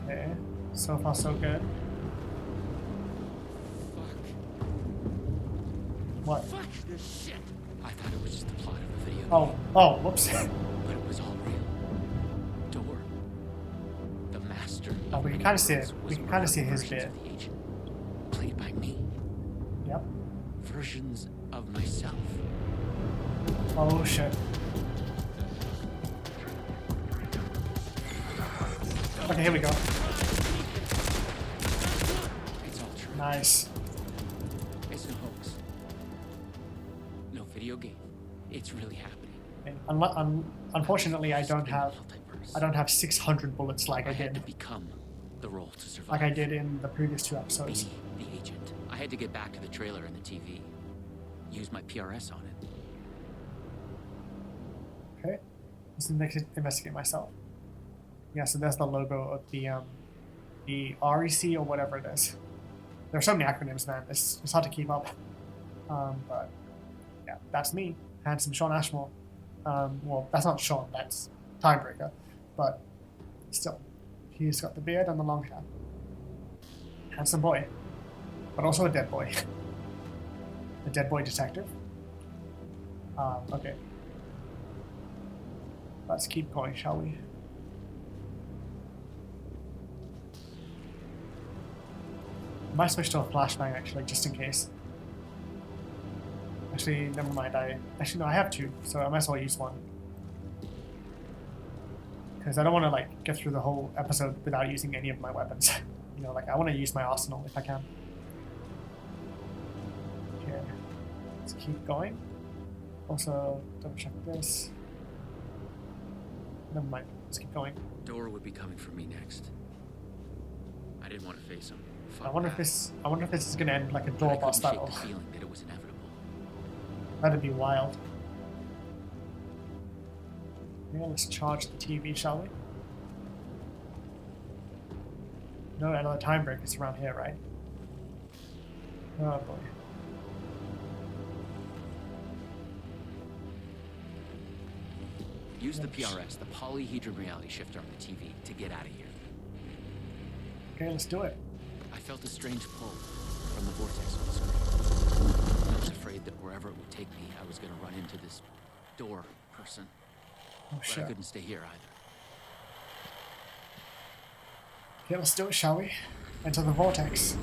Okay, so far so good. What? Fuck this shit! I thought it was just the plot of the video. Oh, whoops. But it was all real. Door. The master. Oh, we can kind of see it. We can kind of see his beard. Played by me. Yep. Versions of myself. Oh shit. Okay, here we go. It's all true. Nice. It's no hoax. No video game. It's really happening. And unfortunately, I don't In the have multiverse. 600 bullets like I had to did, become the role to survive. like I did in the previous 2 episodes. Be the agent. I had to get back to the trailer and the TV. Use my PRS on it. Okay, let's investigate myself. Yeah, so there's the logo of the REC or whatever it is. There are so many acronyms, man. It's hard to keep up. But yeah, that's me, handsome Sean Ashmore. Well, that's not Sean. That's Tiebreaker. But still, he's got the beard and the long hair. Handsome boy, but also a dead boy. A dead boy detective. Okay. Let's keep going, shall we? I might switch to a flashbang actually, just in case. Actually, never mind. Actually no, I have 2, so I might as well use 1. Because I don't want to like get through the whole episode without using any of my weapons. You know, like I want to use my arsenal if I can. Okay, let's keep going. Also, double check this. Never mind. Let's keep going. Dora would be coming for me next. I didn't want to face him. I wonder if this is gonna end like a But I door couldn't boss shake battle. the feeling that it was inevitable. That'd be wild. Yeah, let's charge the TV, shall we? No, another time break is around here, right? Oh boy. Use the Yes. PRS, the polyhedron reality shifter on the TV, to get out of here. Okay, let's do it. I felt a strange pull from the vortex on the screen. I was afraid that wherever it would take me, I was going to run into this door person. Oh But I shit. couldn't stay here either. Okay, let's do it, shall we? Enter the vortex.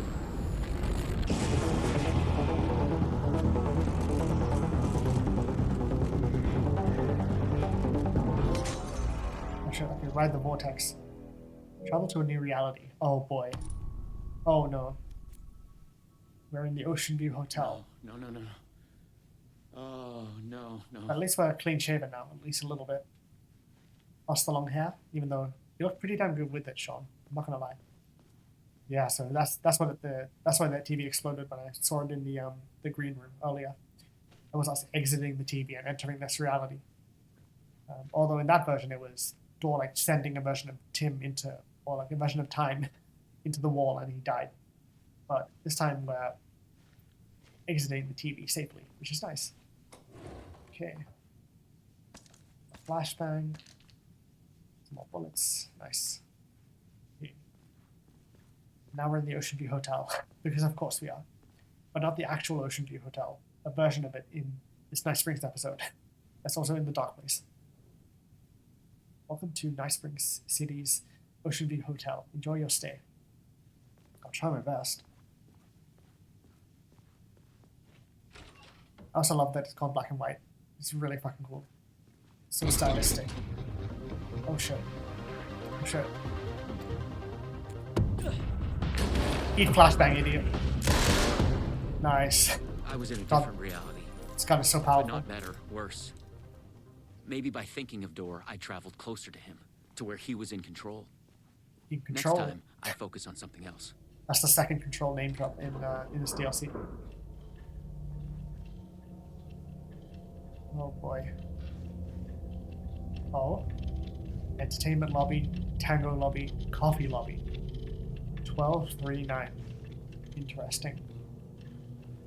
Oh shit, okay, ride the vortex. Travel to a new reality. Oh boy. Oh no. We're in the Ocean View Hotel. No. Oh, no. At least we're clean shaven now, at least a little bit. Lost the long hair, even though you look pretty damn good with it, Sean. I'm not gonna lie. Yeah, so that's why that TV exploded when I saw it in the green room earlier. It was us exiting the TV and entering this reality. Although in that version it was Dor like sending a version of Tim into, or like a version of Time into the wall and he died. But this time we're exiting the TV safely, which is nice. Okay. Flashbang. Some more bullets. Nice. Okay. Now we're in the Ocean View Hotel, because of course we are. But not the actual Ocean View Hotel, a version of it in this Nice Springs episode. That's also in the Dark Place. Welcome to Nice Springs City's Ocean View Hotel. Enjoy your stay. I'll try my best. I also love that it's called black and white. It's really fucking cool. So stylistic. Oh shit. Oh shit. Eat flashbang, idiot. Nice. I was in a God. different reality. It's kind of so But powerful. not better, worse. Maybe by thinking of Dor, I traveled closer to him, to where he was in control. You can control Next it. time, I focus on something else. That's the second control name drop in this DLC. Oh boy. Oh. Entertainment lobby, tango lobby, coffee lobby. 1239. Interesting.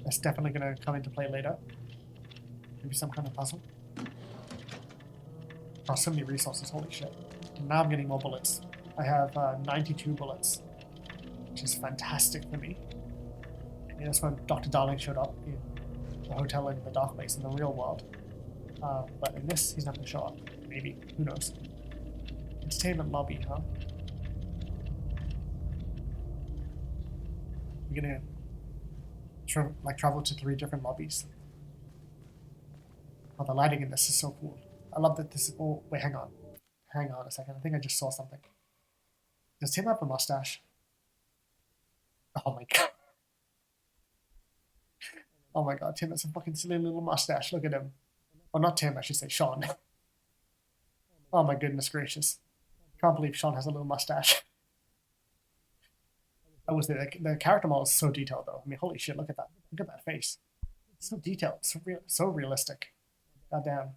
That's definitely gonna come into play later. Maybe some kind of puzzle. Oh, so many resources, holy shit. Now I'm getting more bullets. I have 92 bullets, which is fantastic for me. Yeah, that's when Dr. Darling showed up in the hotel in the Dark Place in the real world. But in this, he's not going to show up. Maybe. Who knows? Entertainment lobby, huh? You're going to travel to 3 different lobbies. Oh, the lighting in this is so cool. I love that this is... Oh, wait, hang on. Hang on a second. I think I just saw something. Does Tim have a mustache? Oh my god. Oh my god, Tim has a fucking silly little mustache. Look at him. Oh, not Tim, I should say Sean. Oh my goodness gracious. Can't believe Sean has a little mustache. I was there. The character model is so detailed, though. I mean, holy shit, look at that. Look at that face. It's so detailed. So realistic. Goddamn.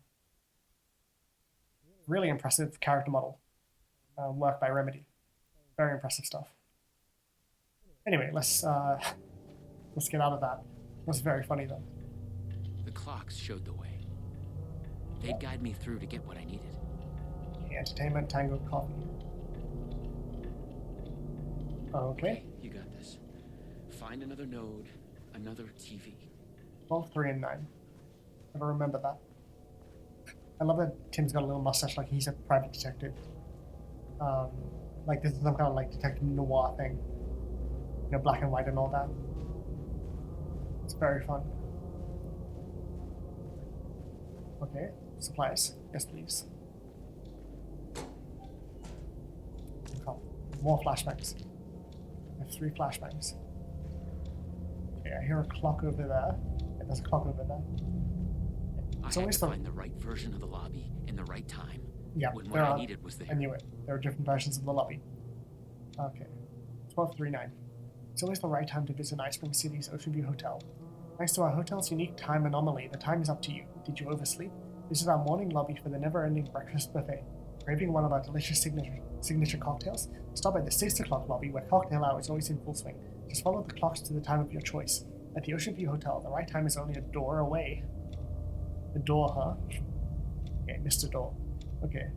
Really impressive character model. Work by Remedy. Very impressive stuff. Anyway, let's get out of that. It was very funny, though. The clocks showed the way. They'd guide me through to get what I needed. Okay, entertainment, tango, coffee. Okay. You got this. Find another node, another TV. 12, 3, and 9. Never remember that. I love that Tim's got a little mustache like he's a private detective. Like this is some kind of like detective noir thing. You know, black and white and all that. It's very fun. Okay, supplies. Yes, please. Oh, more flashbangs. I have 3 flashbangs. Okay, I hear a clock over there. Yeah, there's a clock over there. I had to find the right version of the lobby in the right time. Yeah, when what I needed was there. I knew it. There are different versions of the lobby. Okay. 1239. It's always the right time to visit Ice Spring City's Ocean View Hotel. Thanks to our hotel's unique time anomaly, the time is up to you. Did you oversleep? This is our morning lobby for the never-ending breakfast buffet. Craving one of our delicious signature cocktails? Stop at the 6 o'clock lobby where cocktail hour is always in full swing. Just follow the clocks to the time of your choice. At the Ocean View Hotel, the right time is only a door away. A door, huh? Okay, Mr. Door. Okay.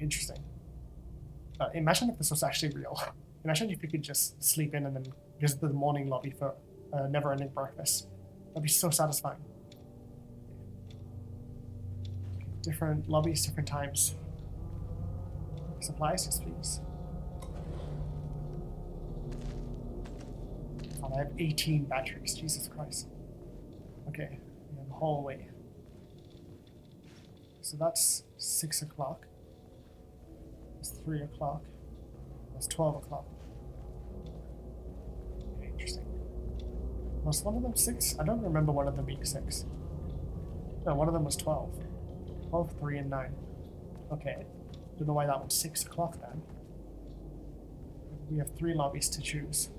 Interesting. Imagine if this was actually real. Imagine if you could just sleep in and then visit the morning lobby for a never-ending breakfast. That'd be so satisfying. Different lobbies, different times. Supplies, yes please. God, I have 18 batteries, Jesus Christ. Okay, we have a hallway. So that's 6 o'clock. That's 3 o'clock. That's 12 o'clock. Okay, interesting. Was one of them 6? I don't remember one of them being 6. No, one of them was 12. 12, 3, and 9. Okay. Don't know why that one's 6 o'clock then. We have 3 lobbies to choose.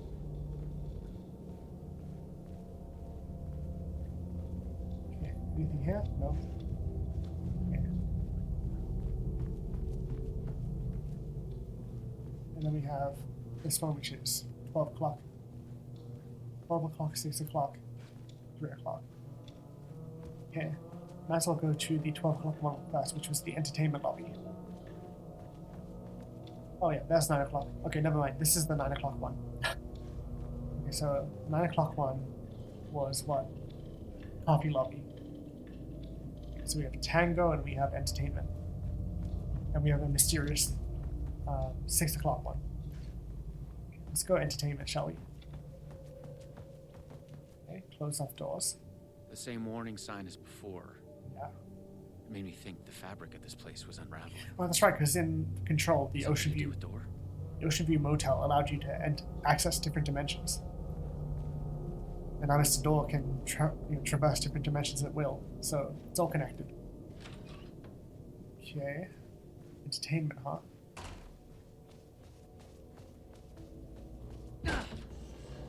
Okay, anything here? No. Okay. And then we have this one, which is 12 o'clock. 12 o'clock, 6 o'clock, 3 o'clock. Okay. Might as well go to the 12 o'clock one first, which was the entertainment lobby. Oh yeah, there's 9 o'clock. Okay, never mind. This is the 9 o'clock one. Okay, so 9 o'clock one was what? Coffee lobby. Okay, so we have tango and we have entertainment. And we have a mysterious 6 o'clock one. Okay, let's go entertainment, shall we? Okay, close off doors. The same warning sign as before. Yeah. It made me think the fabric of this place was unraveling. Well, that's right, because in Control, the Ocean View Motel allowed you to access different dimensions. And now Mr. Door can traverse different dimensions at will, so it's all connected. Okay. Entertainment, huh?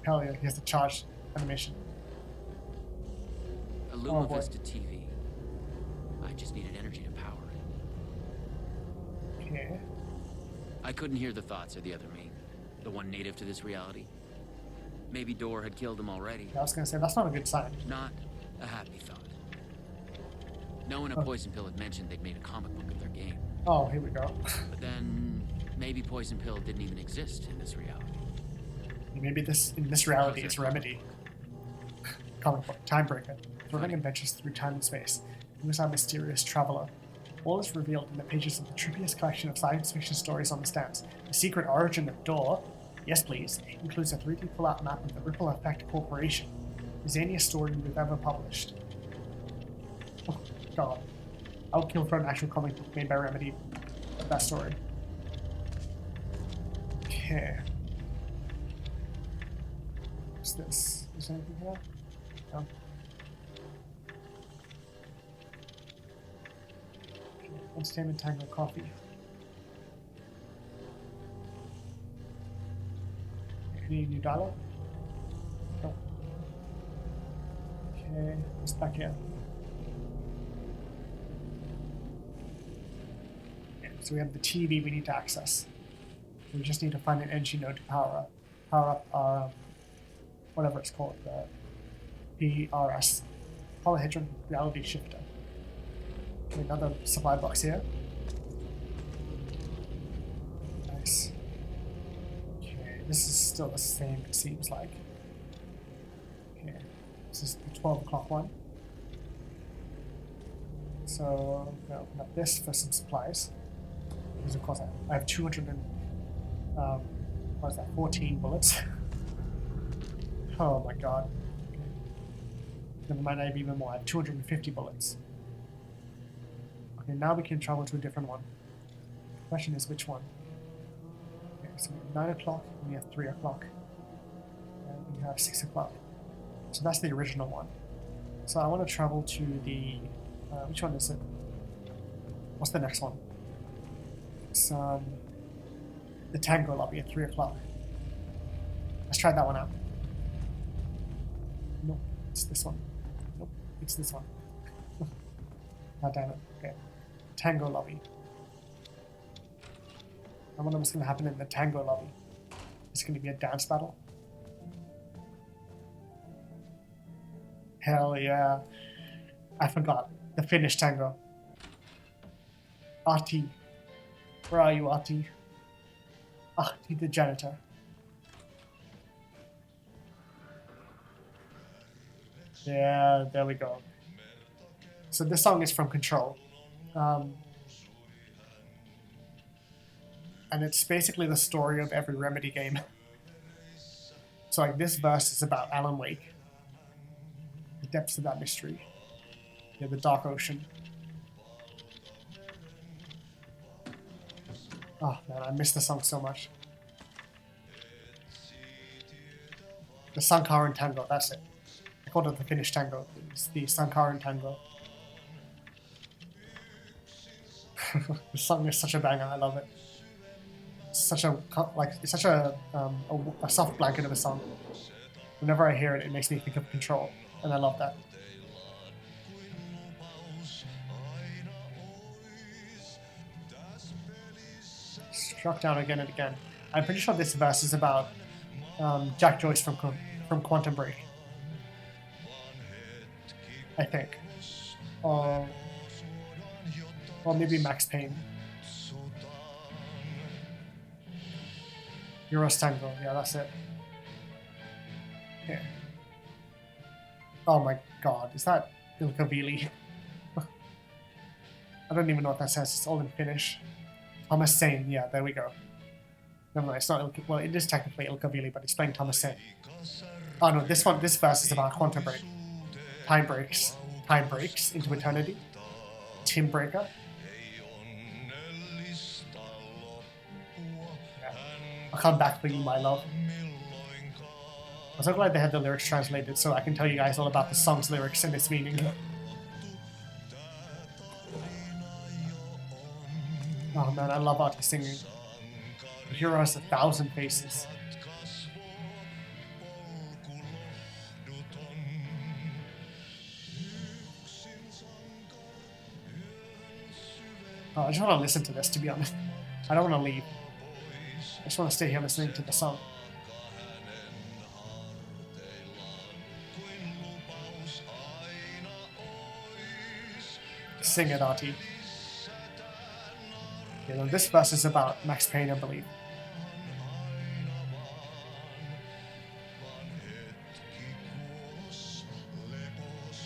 Hell yeah, he has the charge animation. A Lumavista TV. I just needed energy to power it. Okay. I couldn't hear the thoughts of the other me, the one native to this reality. Maybe Door had killed him already. I was gonna say, that's not a good sign. Not a happy thought. No one at Poison Pill had mentioned they'd made a comic book of their game. Oh, here we go. But then, maybe Poison Pill didn't even exist in this reality. Maybe in this reality it's Remedy. Comic book, Timebreaker. Thrilling adventures through time and space. Who is our mysterious traveler? All is revealed in the pages of the trippiest collection of science fiction stories on the stands. The secret origin of Door, yes please, includes a 3D pull-out map of the Ripple Effect Corporation, the zaniest story we've ever published. Oh, God. I would kill for an actual comic book made by Remedy of that story. Okay. What's this? Is there anything here? No. Okay. Entertainment Tango Coffee. Any new dialogue? No. Okay, what's back here? Okay, so we have the TV we need to access. We just need to find an energy node to power up our whatever it's called, the PRS, Polyhedron Reality Shifter. Okay, another supply box here. Nice. Okay, this is still the same, it seems like. Okay, this is the 12 o'clock one. So I'm gonna open up this for some supplies. Because of course I have 200 and what is that, 14 bullets. Oh my god. Okay. Never mind, I have even more. I have 250 bullets. Okay, now we can travel to a different one. The question is which one? Okay, so we have 9 o'clock and we have 3 o'clock. And we have 6 o'clock. So that's the original one. So I want to travel to the... which one is it? What's the next one? It's the Tango lobby at 3 o'clock. Let's try that one out. Nope, it's this one. Nope, it's this one. God damn it. Okay. Tango lobby. I wonder what's going to happen in the Tango lobby. Is it going to be a dance battle? Hell yeah. I forgot. The Finnish tango. Ahti. Where are you, Ahti? Ahti the janitor. Yeah, there we go. So this song is from Control. And it's basically the story of every Remedy game. So like this verse is about Alan Wake. The depths of that mystery. Yeah, the dark ocean. Oh man, I miss the song so much. The Sankaran Tango, that's it. I called it the Finnish Tango. It's the Sankaran Tango. The song is such a banger, I love it. It's such a soft blanket of a song. Whenever I hear it, it makes me think of Control, and I love that. Struck down again and again. I'm pretty sure this verse is about Jack Joyce from Quantum Break. I think. Or maybe Max Payne. Euros Tango, yeah, that's it. Yeah. Oh my god, is that Ilkavili? I don't even know what that says, it's all in Finnish. Thomas Sane, yeah, there we go. Never mind, it's not well, it is technically Ilkavili, but it's playing Thomas Sane. Oh no, this verse is about Quantum Break. Time breaks into eternity. Tim Breaker. Yeah. I'll come back for you, my love. I'm so glad they had the lyrics translated so I can tell you guys all about the song's lyrics and its meaning. Oh man, I love Ahti singing. The hero has 1,000 faces. Oh, I just want to listen to this, to be honest. I don't want to leave. I just want to stay here listening to the song. Sing it, Ahti. You know, this verse is about Max Payne, I believe.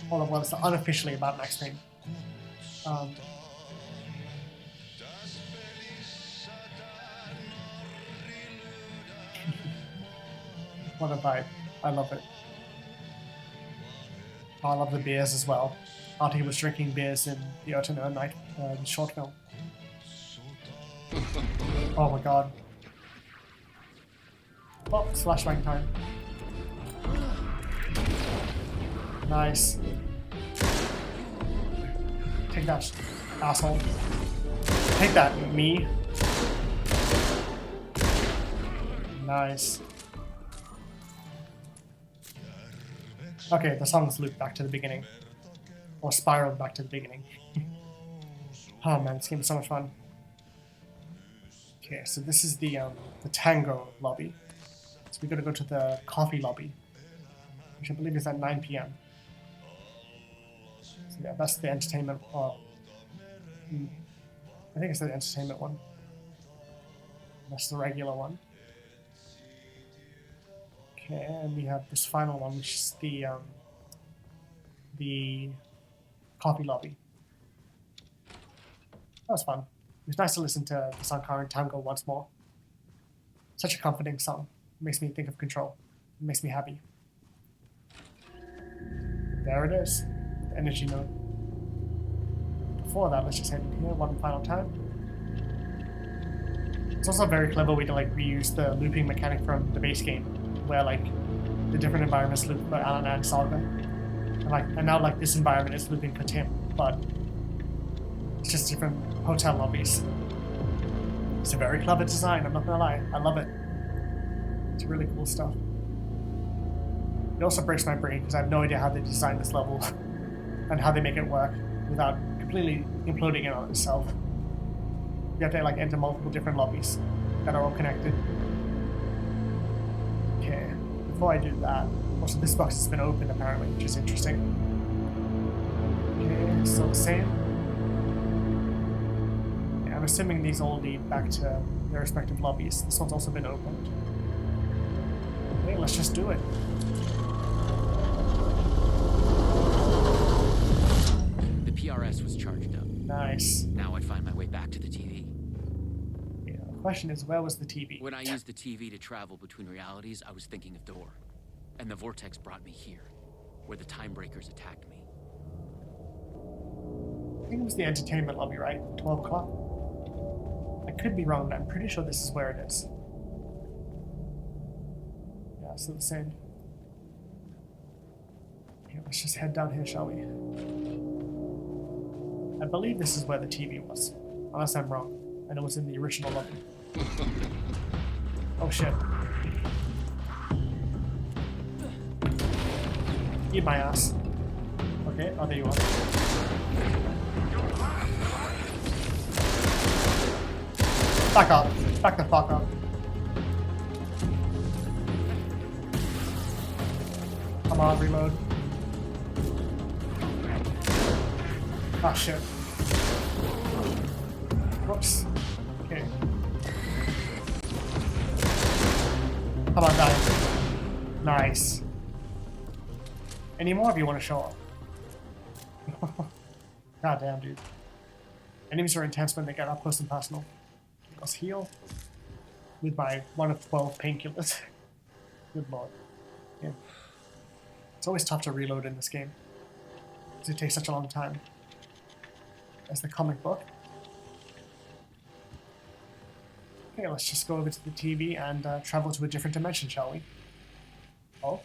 Well, it's unofficially about Max Payne. What a vibe. I love it. Oh, I love the beers as well. after he was drinking beers in the Earth Night short film. Oh my god. Oh, flashbang time. Nice. Take that, asshole. Take that, me. Nice. Okay, the song's looped back to the beginning. Or spiraled back to the beginning. Oh man, this game is so much fun. Okay, so this is the tango lobby. So we gotta go to the coffee lobby, which I believe is at 9 p.m. So yeah, that's the entertainment. I think it's the entertainment one. That's the regular one. Okay, and we have this final one, which is the coffee lobby. That was fun. It was nice to listen to the Sankara Tango once more. Such a comforting song. It makes me think of Control. It makes me happy. There it is, the energy note. Before that, let's just head in here one final time. It's also a very clever way to like reuse the looping mechanic from the base game, where like the different environments loop for Alan and Saga, and now like this environment is looping for Tim, but it's just different hotel lobbies. It's a very clever design, I'm not gonna lie. I love it. It's really cool stuff. It also breaks my brain because I have no idea how they designed this level and how they make it work without completely imploding in on itself. You have to like enter multiple different lobbies that are all connected. Okay, before I do that, also this box has been opened apparently, which is interesting. Okay, still the same. Yeah, I'm assuming these all lead back to their respective lobbies. This one's also been opened. Okay, let's just do it. The PRS was charged up. Nice. Now I'd find my way back to the TV. Yeah, the question is, where was the TV? When I used the TV to travel between realities, I was thinking of Door. And the vortex brought me here, where the time breakers attacked me. I think it was the entertainment lobby, right? 12 o'clock? I could be wrong, but I'm pretty sure this is where it is. Yeah, so the same. Okay, let's just head down here, shall we? I believe this is where the TV was, unless I'm wrong. I know it's in the original lobby. Oh shit. Eat my ass. Okay, oh there you are. Back up. Back the fuck up. Come on, reload. Ah, shit. Whoops. Okay. How about that? Nice. Any more of you want to show up? God damn, dude. Enemies are intense when they get up close and personal. Let's heal with my 1 of 12 painkillers. Good lord. Yeah. It's always tough to reload in this game, because it takes such a long time. There's the comic book. Okay, let's just go over to the TV and travel to a different dimension, shall we? Oh.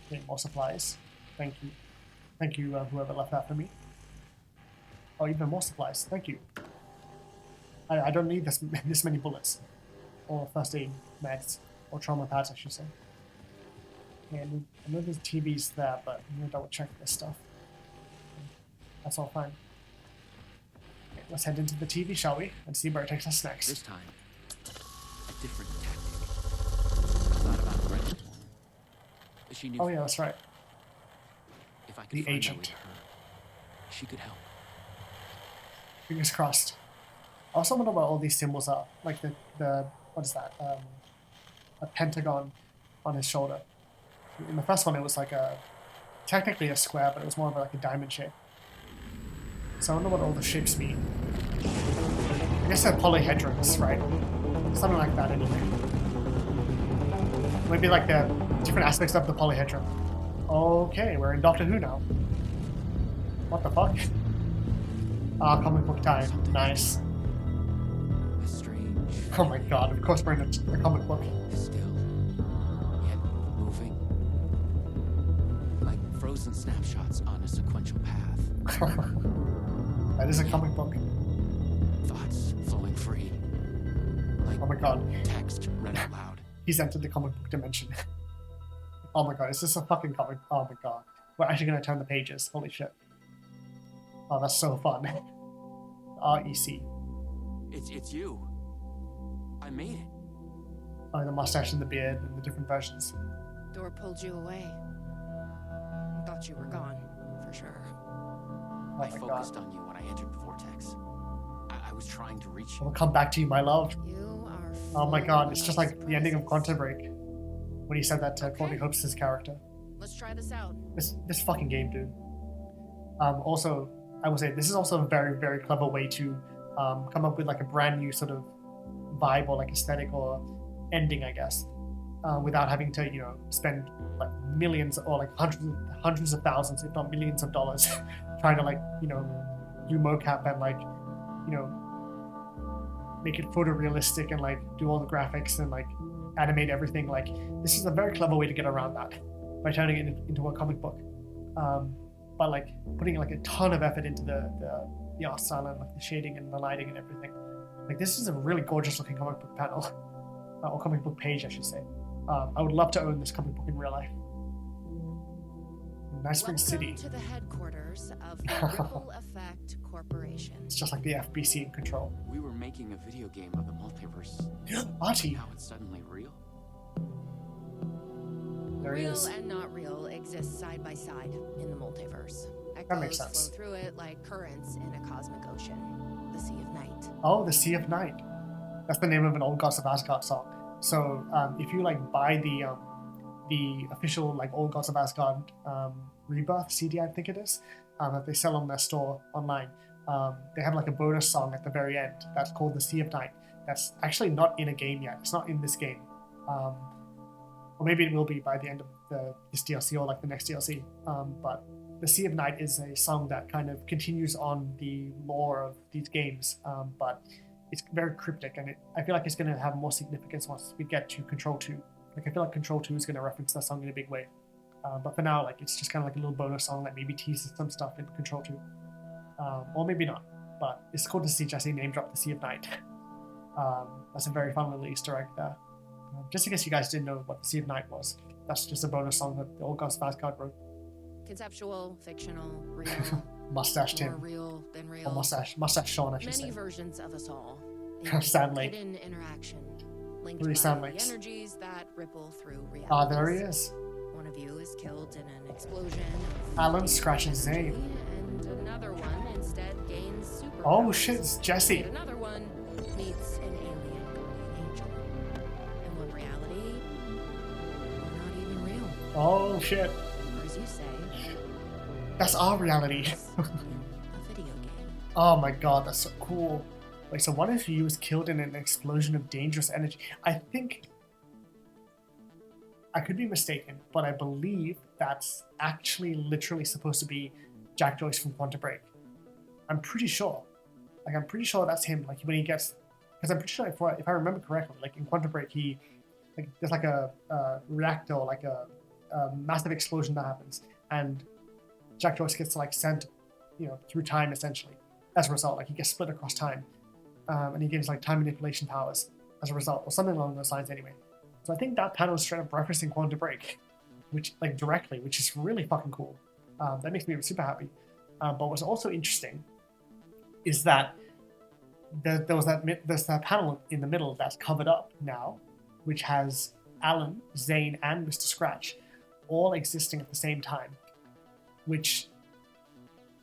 Okay, more supplies. Thank you. Thank you, whoever left that for me. Oh, even more supplies. Thank you. I don't need this many bullets. Or first aid meds. Or trauma pads, I should say. Okay, I know there's TVs there, but I'm gonna double check this stuff. That's all fine. Okay, let's head into the TV, shall we? And see where it takes us next. This time, a different tactic. I thought about Brenda. She knew. Oh yeah, that's right. If I could The find agent. my way to her, she could help. Fingers crossed. I also wonder what all these symbols are. Like the what is that? A pentagon on his shoulder. In the first one, it was like technically a square, but it was more of like a diamond shape. So I wonder what all the shapes mean. I guess they're polyhedrons, right? Something like that, anyway. Maybe like the different aspects of the polyhedron. Okay, we're in Doctor Who now. What the fuck? Ah, comic book time. Nice. A strange. Oh my god, of course we're in a comic book. Still, yet moving. Like frozen snapshots on a sequential path. That is a comic book. Thoughts flowing free. Like Oh my god. text read out loud. He's entered the comic book dimension. Oh my god, is this a fucking comic? Oh my god. We're actually gonna turn the pages. Holy shit. Oh, that's so fun. REC. It's you. I made it. Oh, the mustache and the beard and the different versions. Door pulled you away. Thought you were gone, for sure. Oh I my focused god. on you when I entered the vortex. I was trying to reach We'll you. come back to you, my love. You are. Oh my god, it's full just like the ending of Quantum surprises. Break. When he said that to Courtney Okay. Hope's character. Let's try this out. This fucking game, dude. Also, I would say this is also a very, very clever way to come up with like a brand new sort of vibe or like aesthetic or ending, I guess, without having to, you know, spend like millions or like hundreds of thousands, if not millions of dollars, trying to like, you know, do mocap and like, you know, make it photorealistic and like do all the graphics and like animate everything. Like this is a very clever way to get around that by turning it into a comic book. But like putting like a ton of effort into the art style and like the shading and the lighting and everything. Like this is a really gorgeous looking comic book panel, or comic book page, I should say. I would love to own this comic book in real life. Nice Spring City. Welcome to the headquarters of the Ripple Effect Corporation. It's just like the FBC in Control. We were making a video game of the multiverse. Archie, Now it's suddenly real. there he Real is. and not real exist side by side in the multiverse. That makes Echoes sense. flow through it like currents in a cosmic ocean, the Sea of Night. Oh, the Sea of Night. That's the name of an Old Gods of Asgard song. So if you like buy the official like Old Gods of Asgard Rebirth CD, I think it is, that they sell on their store online, they have like a bonus song at the very end that's called the Sea of Night. That's actually not in a game yet. It's not in this game. Or maybe it will be by the end of this DLC or like the next DLC. But the Sea of Night is a song that kind of continues on the lore of these games, but it's very cryptic, and I feel like it's going to have more significance once we get to Control 2. Like I feel like Control 2 is going to reference that song in a big way. But for now, like it's just kind of like a little bonus song that maybe teases some stuff in Control 2. Or maybe not. But it's cool to see Jesse name drop the Sea of Night. That's a very fun little Easter egg there. Just in case you guys didn't know what the Sea of Night was, that's just a bonus song that the Old Gods of Asgard wrote. Conceptual, fictional, real, Mustache more Tim. real than real. Or Mustache Sean, I should Many say. versions of us all. in Sand Lake. Hidden interaction, linked Three by Sand the Lakes. energies that ripple through reality. Ah, there he is. One of you is killed in an explosion. of Alan fading scratching energy, Zane. And another one instead gains super. Oh shit, it's Jesse. And another one meets an alien guardian angel. In one reality, we're not even real. Oh shit. Or as you say, That's our reality. it's in a video game. Oh my god, that's so cool. Wait, so one of you was killed in an explosion of dangerous energy. I think I could be mistaken, but I believe that's actually literally supposed to be Jack Joyce from Quantum Break. I'm pretty sure. Like, I'm pretty sure that's him. Like, when he gets... Because I'm pretty sure, if I remember correctly, like, in Quantum Break, there's like a reactor, like a massive explosion that happens, and Jack Joyce gets, like, sent, through time, essentially. As a result, like, he gets split across time. And he gains, like, time manipulation powers as a result, or something along those lines anyway. So I think that panel is straight up referencing Quantum Break, directly, which is really fucking cool. That makes me super happy. But what's also interesting is that there's that panel in the middle that's covered up now, which has Alan, Zane, and Mr. Scratch all existing at the same time, which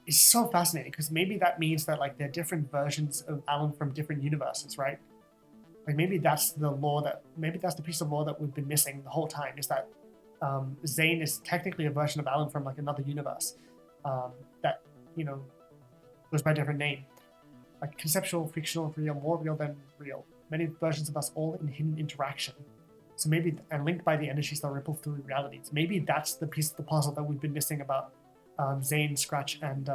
is so fascinating because maybe that means that like they're different versions of Alan from different universes, right? Like maybe that's the piece of lore that we've been missing the whole time, is that Zane is technically a version of Alan from like another universe that goes by a different name. Like conceptual, fictional, real, more real than real. Many versions of us all in hidden interaction. So maybe, and linked by the energies that ripple through realities. Maybe that's the piece of the puzzle that we've been missing about Zane, Scratch, and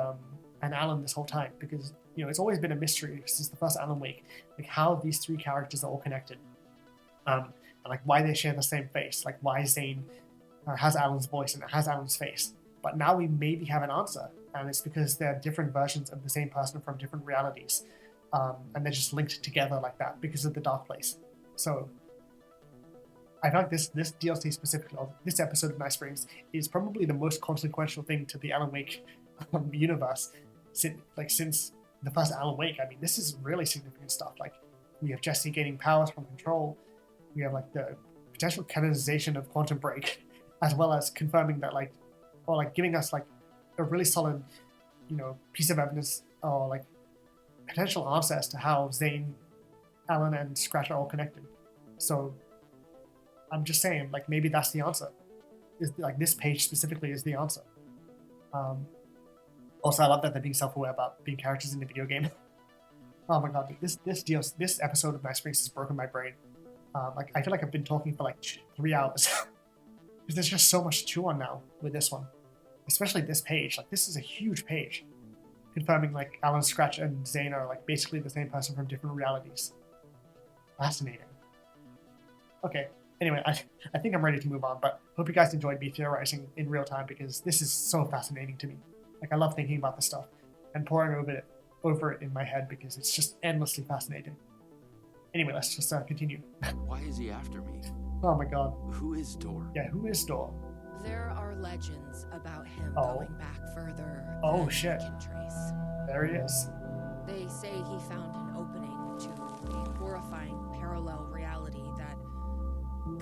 Alan this whole time, because it's always been a mystery since the first Alan Wake, like how these three characters are all connected, and like why they share the same face, like why Zane has Alan's voice and it has Alan's face. But now we maybe have an answer, and it's because they're different versions of the same person from different realities, and they're just linked together like that because of the Dark Place. So I feel like this DLC specifically, or this episode of Night Springs, is probably the most consequential thing to the Alan Wake universe since the first Alan Wake. I mean, this is really significant stuff. Like, we have Jesse gaining powers from Control. We have like the potential canonization of Quantum Break, as well as confirming that giving us like a really solid, piece of evidence or like potential answer as to how Zane, Alan, and Scratch are all connected. So I'm just saying, like, maybe that's the answer. Is like this page specifically is the answer. Also, I love that they're being self-aware about being characters in the video game. Oh my god, this episode of Night Springs has broken my brain. Like, I feel like I've been talking for like 3 hours because there's just so much to chew on now with this one, especially this page. Like, this is a huge page, confirming like Alan, Scratch, and Zane are like basically the same person from different realities. Fascinating. Okay. Anyway, I think I'm ready to move on, but hope you guys enjoyed me theorizing in real time, because this is so fascinating to me. Like, I love thinking about this stuff and poring over it in my head, because it's just endlessly fascinating. Anyway, let's just continue. Why is he after me? Oh my god. Who is Dor? Yeah, who is Dor? There are legends about him Oh. going back further Oh, than shit. we can trace. There he is. They say he found an opening to a horrifying parallel reality that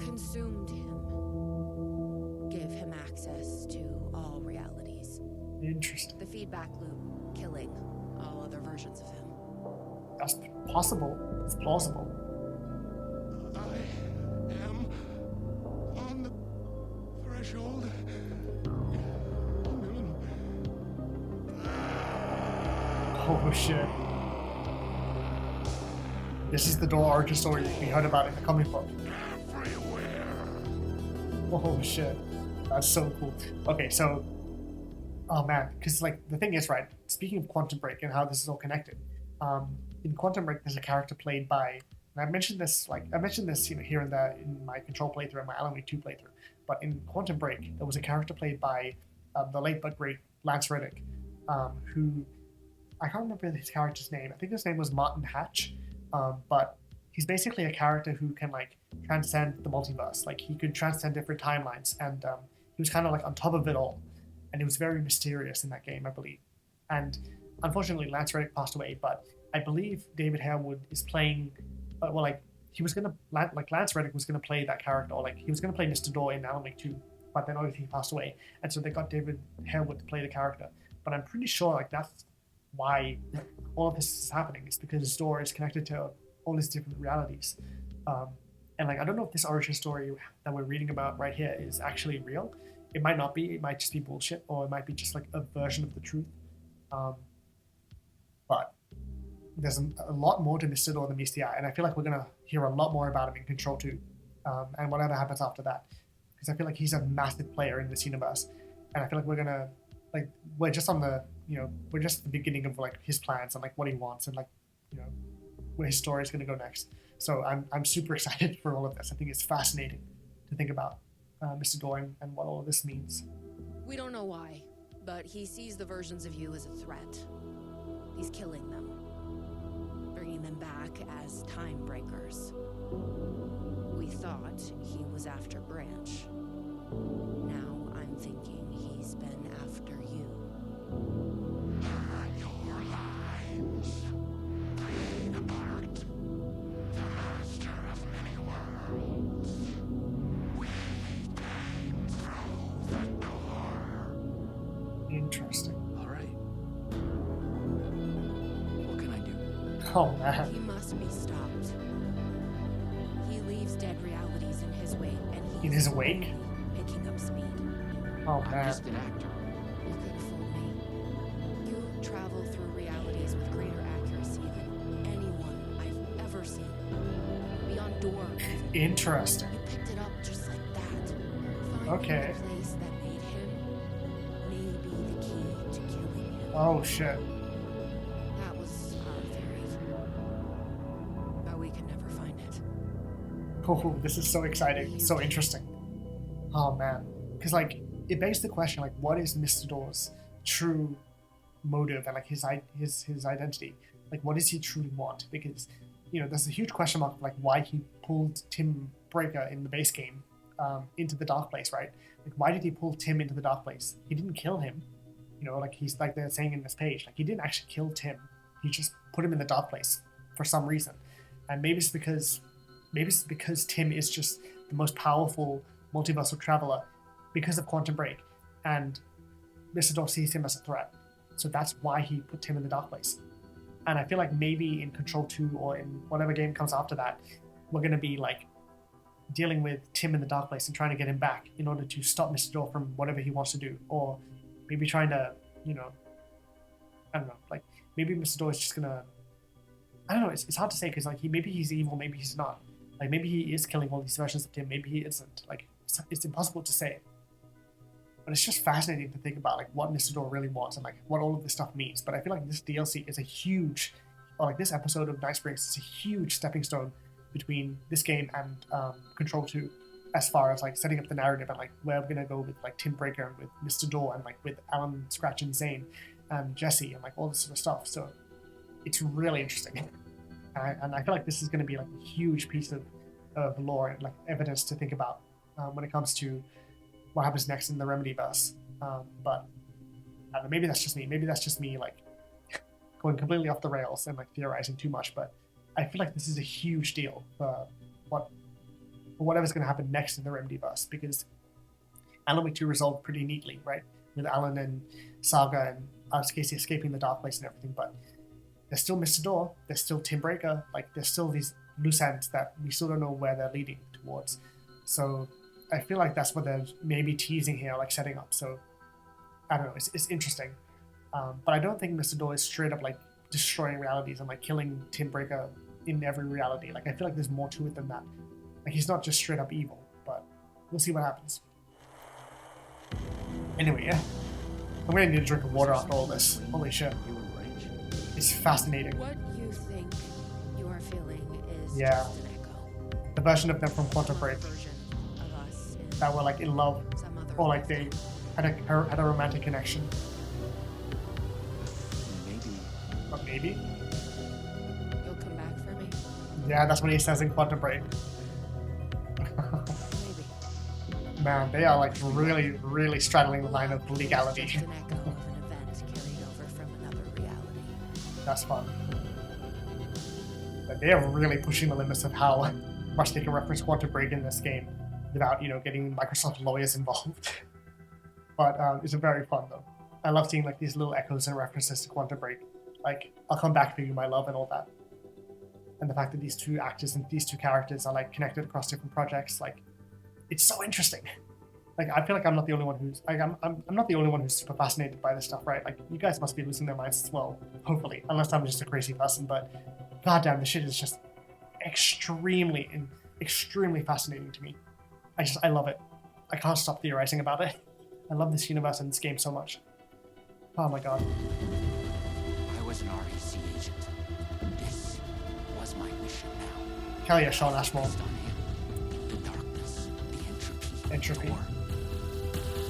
consumed him, gave him access to all realities. Interesting. The feedback loop killing all other versions of him. That's possible. It's plausible. I am on the threshold. Oh shit. This is the Dor origin story we heard about in the comic book. Oh shit. That's so cool. Okay, so, oh man, because like the thing is, right, speaking of Quantum Break and how this is all connected, in Quantum Break there's a character played by, and I mentioned this here and there in my Control playthrough and my Alan Wake 2 playthrough, but in Quantum Break there was a character played by the late but great Lance Reddick, who, I can't remember his character's name. I think his name was Martin Hatch, but he's basically a character who can like transcend the multiverse. Like, he could transcend different timelines, and he was kind of like on top of it all, and it was very mysterious in that game, I believe. And unfortunately, Lance Reddick passed away, but I believe David Harewood is playing. Lance Reddick was gonna play that character, or like he was gonna play Mr. Dor in Alan Wake 2, but then obviously he passed away, and so they got David Harewood to play the character. But I'm pretty sure like that's why all of this is happening. It's because Dor is connected to all these different realities. And like, I don't know if this origin story that we're reading about right here is actually real. It might not be. It might just be bullshit, or it might be just like a version of the truth. But there's a lot more to Mr. Dor than meets the eye, and I feel like we're gonna hear a lot more about him in Control 2, and whatever happens after that, because I feel like he's a massive player in this universe, and I feel like we're just on the we're just at the beginning of like his plans and like what he wants and like where his story is gonna go next. So I'm super excited for all of this. I think it's fascinating to think about Mr. Dor and what all of this means. We don't know why, but he sees the versions of you as a threat. He's killing them, bringing them back as time breakers. We thought he was after Branch. Now I'm thinking he's been after you. Your lives playing apart the master of many worlds. We came through the door. Interesting. All right. What can I do? Oh man. He must be stopped. He leaves dead realities in his wake, and he's In his wake? only picking up speed. Oh I'm man. just an actor. You could fool me. You travel through realities with greater accuracy than anyone I've ever seen. Beyond Dor. Interesting. You picked it up just like that. Finding Okay. the place that made him may be the key to killing him. Oh shit. That was our theory. But we could never find it. Oh, this is so exciting, so interesting. Oh man, because like it begs the question, like, what is Mr. Door's true motive and like his identity? Like, what does he truly want? Because there's a huge question mark of like why he pulled Tim Breaker in the base game into the dark place, right? Like, why did he pull Tim into the dark place? He didn't kill him. Like he's like they're saying in this page, like he didn't actually kill Tim. He just put him in the dark place for some reason, and maybe it's because Tim is just the most powerful multiversal traveler because of Quantum Break, and Mr. Door sees him as a threat. So that's why he put Tim in the dark place. And I feel like maybe in Control 2 or in whatever game comes after that, we're going to be like dealing with Tim in the dark place and trying to get him back in order to stop Mr. Door from whatever he wants to do. Or maybe trying to, I don't know, like maybe Mr. Door is just going to, I don't know, it's hard to say because like maybe he's evil, maybe he's not. Like maybe he is killing all these versions of Tim, maybe he isn't. Like it's impossible to say. But it's just fascinating to think about like what Mr. Door really wants and like what all of this stuff means. But I feel like this DLC is a huge, or like this episode of Night Springs is a huge stepping stone between this game and Control 2, as far as like setting up the narrative and like where we're gonna go with like Tim Breaker and with Mr. Door and like with Alan, Scratch, and Zane and Jesse and like all this sort of stuff. So it's really interesting. And I feel like this is going to be like a huge piece of lore and like evidence to think about when it comes to what happens next in the Remedyverse. But I don't know, maybe that's just me. Maybe that's just me like going completely off the rails and like theorizing too much. But I feel like this is a huge deal for whatever's going to happen next in the Remedyverse, because Alan Wake 2 resolved pretty neatly, right? With Alan and Saga and Alex Casey escaping the dark place and everything, but there's still Mr. Door, there's still Tim Breaker, like there's still these loose ends that we still don't know where they're leading towards. So I feel like that's what they're maybe teasing here, like setting up. So I don't know, it's interesting. But I don't think Mr. Door is straight up like destroying realities and like killing Tim Breaker in every reality. Like I feel like there's more to it than that. Like he's not just straight up evil, but we'll see what happens. Anyway, yeah. I'm gonna need a drink of water after all this. Holy shit. It's fascinating. What you think you are feeling is Yeah. just an echo. The version of them from Quantum Break Version of us in that were like in love, some other or like they had a romantic connection. Maybe. But maybe? You'll come back for me? Yeah, that's what he says in Quantum Break. Maybe. Man, they are like really, really straddling the line of legality. Just an echo of an event carried over from another reality. That's fun. But they are really pushing the limits of how much they can reference Quantum Break in this game without, getting Microsoft lawyers involved. But it's very fun though. I love seeing like these little echoes and references to Quantum Break. Like, I'll come back for you, my love, and all that. And the fact that these two actors and these two characters are like connected across different projects, like, it's so interesting. Like, I feel like I'm not the only one who's like I'm not the only one who's super fascinated by this stuff, right? Like, you guys must be losing their minds as well, hopefully, unless I'm just a crazy person. But goddamn, this shit is just extremely fascinating to me. I love it. I can't stop theorizing about it. I love this universe and this game so much. Oh my god. I was an REC agent. This was my mission now. Hell yeah, Sean Ashmore. Focused on him. The darkness, the Entropy. the core,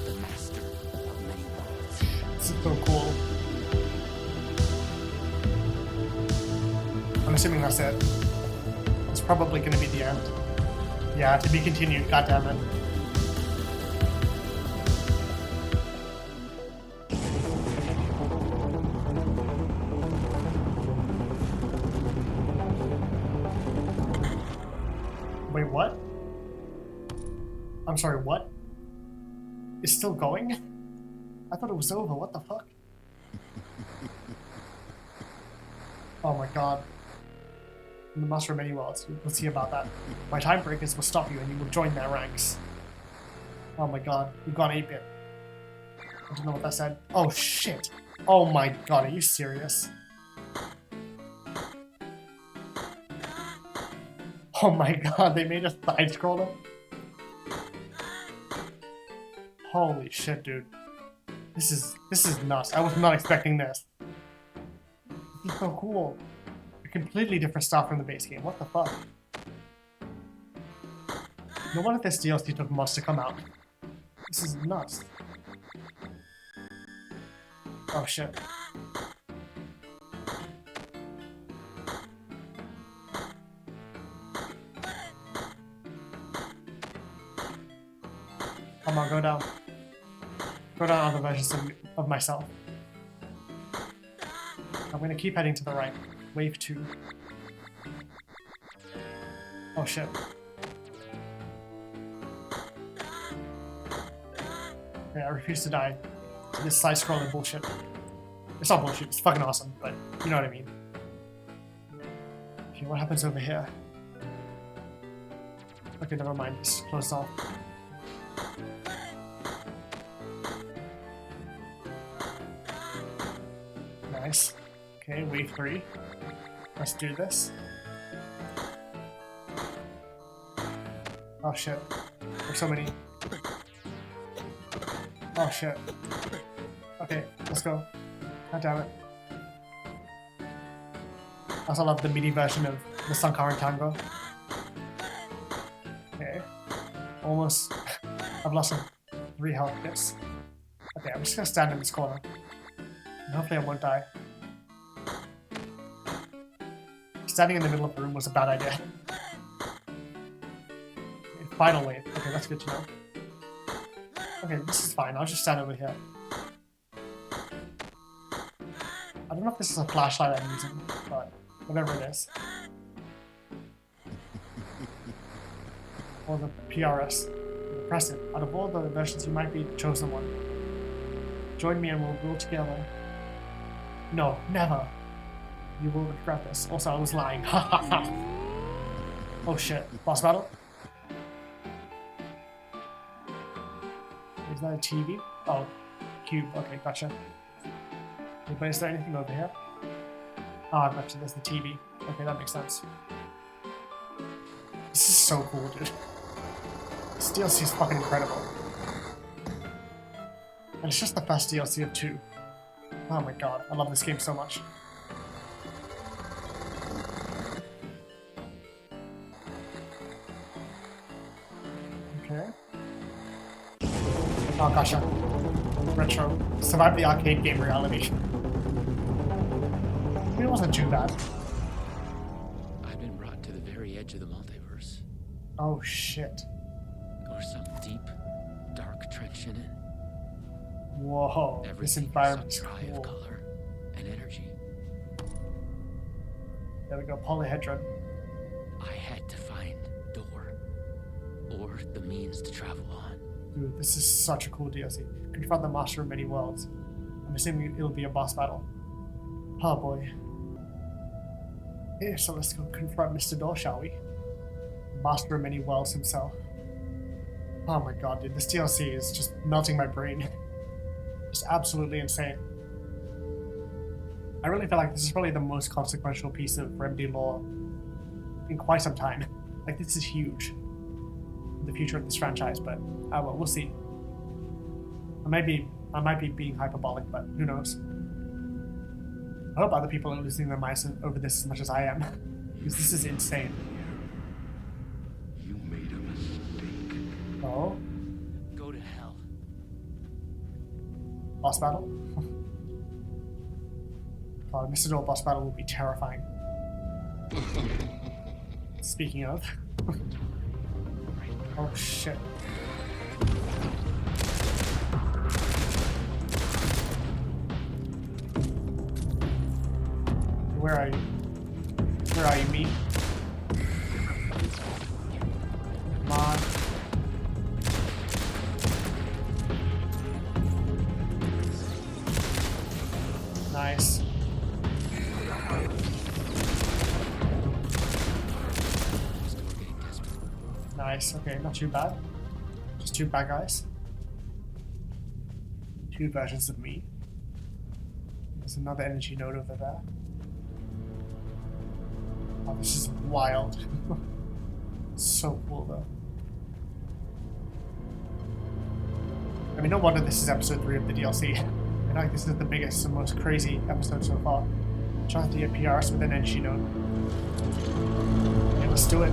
the master of many worlds. This is so cool. I'm assuming that's it. It's probably going to be the end. Yeah, to be continued, goddammit. Wait, what? I'm sorry, what? It's still going? I thought it was over, what the fuck? Oh my god. In the Master of Many Worlds, we'll see about that. My time breakers will stop you and you will join their ranks. Oh my god, you've gone 8-bit. I don't know what that said. Oh shit! Oh my god, are you serious? Oh my god, they made a side scroller? Holy shit, dude. This is nuts. I was not expecting this. This is so cool. A completely different stuff from the base game. What the fuck? No wonder this DLC took months to come out. This is nuts. Oh shit. Come on, go down. Go down other versions of myself. I'm gonna keep heading to the right. Wave 2. Oh shit. Okay, I refuse to die to this side-scrolling bullshit. It's not bullshit, it's fucking awesome, but you know what I mean. Okay, what happens over here? Okay, never mind, it's closed off. Nice. Okay, wave 3. Let's do this. Oh shit. There's so many. Oh shit. Okay, let's go. God damn it. I also love the MIDI version of the Sankara Tango. Okay. Almost. I've lost some 3 health bits. Okay, I'm just gonna stand in this corner. And hopefully I won't die. Standing in the middle of the room was a bad idea. Okay, final wave. Okay, that's good to know. Okay, this is fine. I'll just stand over here. I don't know if this is a flashlight I'm using, but whatever it is. Or the PRS. Press it. Out of all the versions, you might be the chosen one. Join me and we'll rule together. No, never. You will regret this. Also, I was lying. Oh shit. Boss battle? Is that a TV? Oh, cube. Okay, gotcha. But is there anything over here? Ah, gotcha. There's the TV. Okay, that makes sense. This is so cool, dude. This DLC is fucking incredible. And it's just the first DLC of 2. Oh my god, I love this game so much. Okay. Oh gotcha. Retro. Survive the arcade game reality. It wasn't too bad. I've been brought to the very edge of the multiverse. Oh shit. Or some deep, dark trench in it. Whoa, this Everything environment is is so dry of cool. color and energy. There we go, polyhedron. I had to find door or the means to travel on. Dude, this is such a cool DLC. Confront the master of many worlds. I'm assuming it'll be a boss battle. Oh boy. Yeah, so let's go confront Mr. Door, shall we? Master of many worlds himself. Oh my god, dude, this DLC is just melting my brain. Just absolutely insane. I really feel like this is probably the most consequential piece of Remedy lore in quite some time. Like, this is huge in the future of this franchise, but well, we'll see. I might be being hyperbolic, but who knows? I hope other people are losing their minds over this as much as I am, because this is insane. You made a mistake. Oh, Go to hell. boss battle? God, Mr. Door boss battle will be terrifying. Speaking of. Oh shit. Where are you? Where are you, me? Come on. Nice. Still getting desperate. Nice. Okay, not too bad. Just 2 bad guys. 2 versions of me. There's another energy node over there. Oh, this is wild. So cool, though. I mean, no wonder this is episode 3 of the DLC. I feel like this is the biggest and most crazy episode so far. Try to get PRs with an NG node. Okay, let's do it.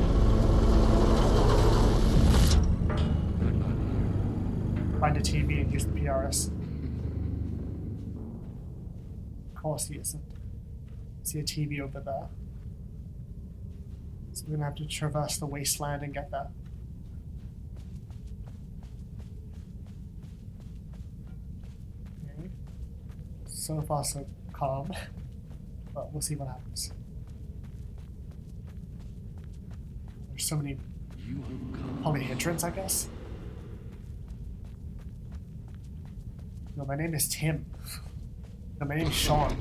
Find a TV and use the PRS. Of course he isn't. See a TV over there. So we're gonna have to traverse the wasteland and get that. Okay. So far so calm, but we'll see what happens. There's so many polyhedrons, I guess. No, my name is Tim. No, my name is Sean.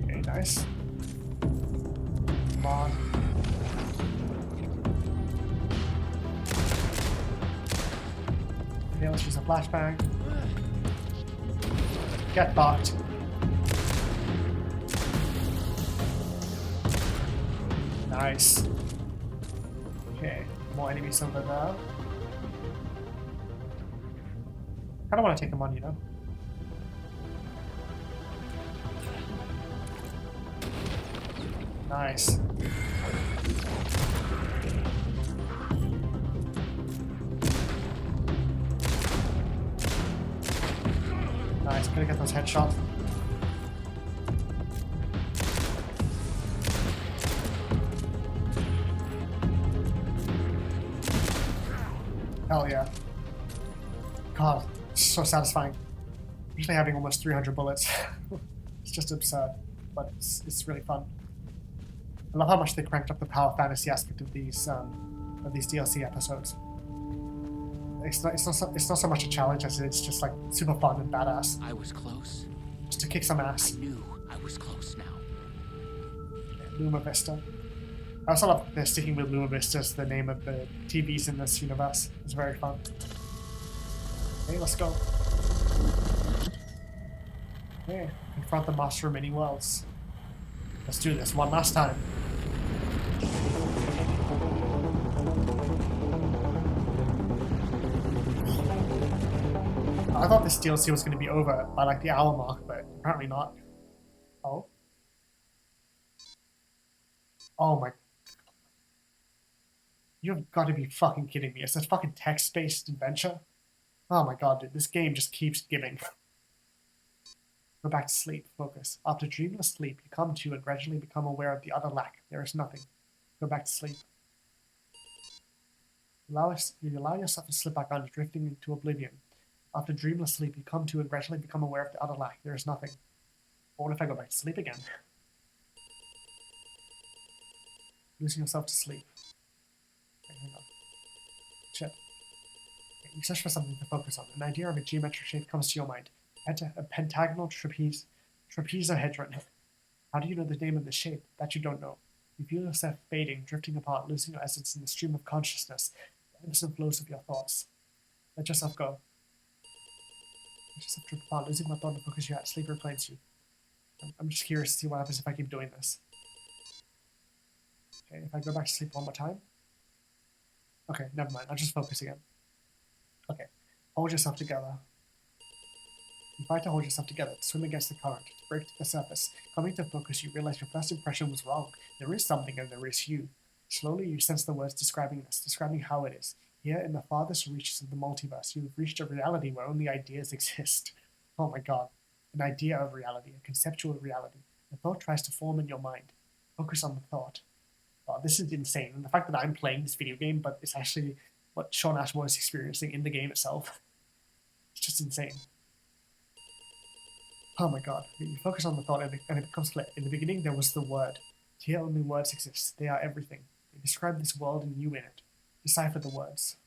Okay, nice. Come on. Okay, let's use a flashbang. Get fucked. Nice. Okay, more enemies over there. I don't want to take them on, you know. Nice. Nice, gonna get those headshots. Hell yeah. God, it's so satisfying. Usually having almost 300 bullets. It's just absurd, but it's really fun. I love how much they cranked up the power fantasy aspect of these DLC episodes. It's not so much a challenge as it's just like super fun and badass. I was close. Just to kick some I ass. knew I was close now. Luma Vista. I also love they're sticking with Luma Vista as the name of the TVs in this universe. It's very fun. Okay, let's go. Okay, confront the master of many worlds. Let's do this one last time. I thought this DLC was going to be over by like the hour mark, but apparently not. Oh. Oh my. You've got to be fucking kidding me. It's a fucking text-based adventure. Oh my god, dude. This game just keeps giving. Go back to sleep. Focus. After dreamless sleep, you come to and gradually become aware of the utter lack. There is nothing. Go back to sleep. You allow yourself to slip back under, drifting into oblivion. After dreamless sleep, you come to and gradually become aware of the utter lack. There is nothing. Or what if I go back to sleep again? Losing yourself to sleep. Okay, hang on. Shit. Okay, you search for something to focus on. An idea of a geometric shape comes to your mind. A pentagonal trapezohedron. How do you know the name of the shape? That you don't know. You feel yourself fading, drifting apart, losing your essence in the stream of consciousness, the ebbs and flows of your thoughts. Let yourself go. Let yourself drift apart, losing my thought and focus you at. Sleep reclaims you. I'm just curious to see what happens if I keep doing this. Okay, if I go back to sleep one more time. Okay, never mind. I'll just focus again. Okay, hold yourself together. You fight to hold yourself together, to swim against the current, to break to the surface. Coming to focus, you realize your first impression was wrong. There is something and there is you. Slowly, you sense the words describing this, describing how it is. Here, in the farthest reaches of the multiverse, you have reached a reality where only ideas exist. Oh my god. An idea of reality, a conceptual reality. A thought tries to form in your mind. Focus on the thought. Oh, this is insane. And the fact that I'm playing this video game, but it's actually what Sean Ashmore is experiencing in the game itself. It's just insane. Oh my god. You focus on the thought and it becomes clear. In the beginning, there was the word. Here, only words exist. They are everything. They describe this world and you in it. Decipher the words.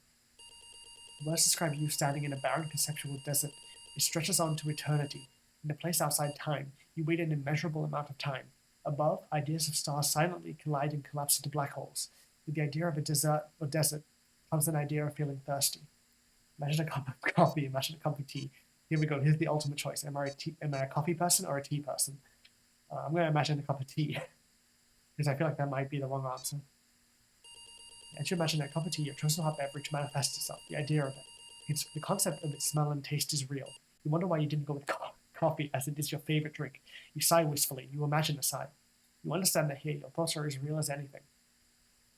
The words describe you standing in a barren conceptual desert. It stretches on to eternity. In a place outside time, you wait an immeasurable amount of time. Above, ideas of stars silently collide and collapse into black holes. With the idea of a desert or desert comes an idea of feeling thirsty. Imagine a cup of coffee, imagine a cup of tea. Here we go, here's the ultimate choice. Am I a coffee person or a tea person? I'm going to imagine a cup of tea. Because I feel like that might be the wrong answer. As you imagine a cup of tea, your chosen hot beverage manifests itself. The idea of it. The concept of its smell and taste is real. You wonder why you didn't go with coffee, as it is your favorite drink. You sigh wistfully. You imagine a sigh. You understand that here, your thoughts are as real as anything.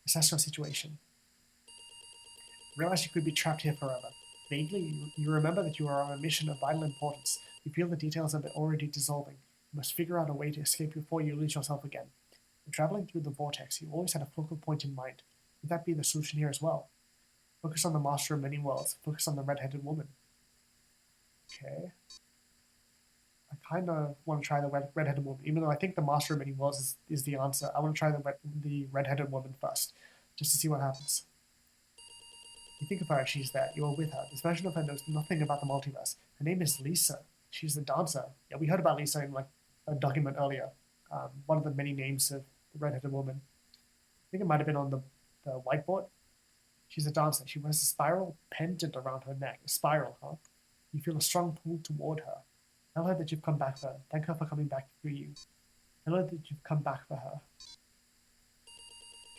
Assess your situation. Realize you could be trapped here forever. Vaguely, you remember that you are on a mission of vital importance. You feel the details of it already dissolving. You must figure out a way to escape before you lose yourself again. When traveling through the vortex, you always had a focal point in mind. Would that be the solution here as well? Focus on the master of many worlds. Focus on the red-headed woman. Okay. I kind of want to try the red-headed woman, even though I think the master of many worlds is the answer. I want to try the red-headed woman first, just to see what happens. You think of her, she's there. You are with her. This version of her knows nothing about the multiverse. Her name is Lisa. She's the dancer. Yeah, we heard about Lisa in like a document earlier. One of the many names of the red-headed woman. I think it might have been on the whiteboard. She's a dancer. She wears a spiral pendant around her neck. A spiral, huh? You feel a strong pull toward her. Tell her that you've come back for her. Thank her for coming back for you. Tell her that you've come back for her.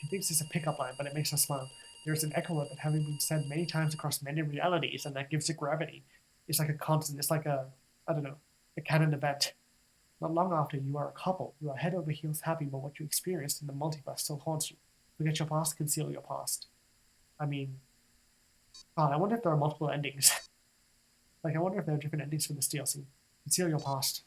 She thinks it's a pickup line, but it makes her smile. There is an echo of it having been said many times across many realities, and that gives it gravity. It's like a constant. It's like a canon event. Not long after, you are a couple. You are head over heels happy, but what you experienced in the multiverse still haunts you. Forget your past, conceal your past. I mean, God, I wonder if there are multiple endings. Like, I wonder if there are different endings for this DLC. Conceal your past.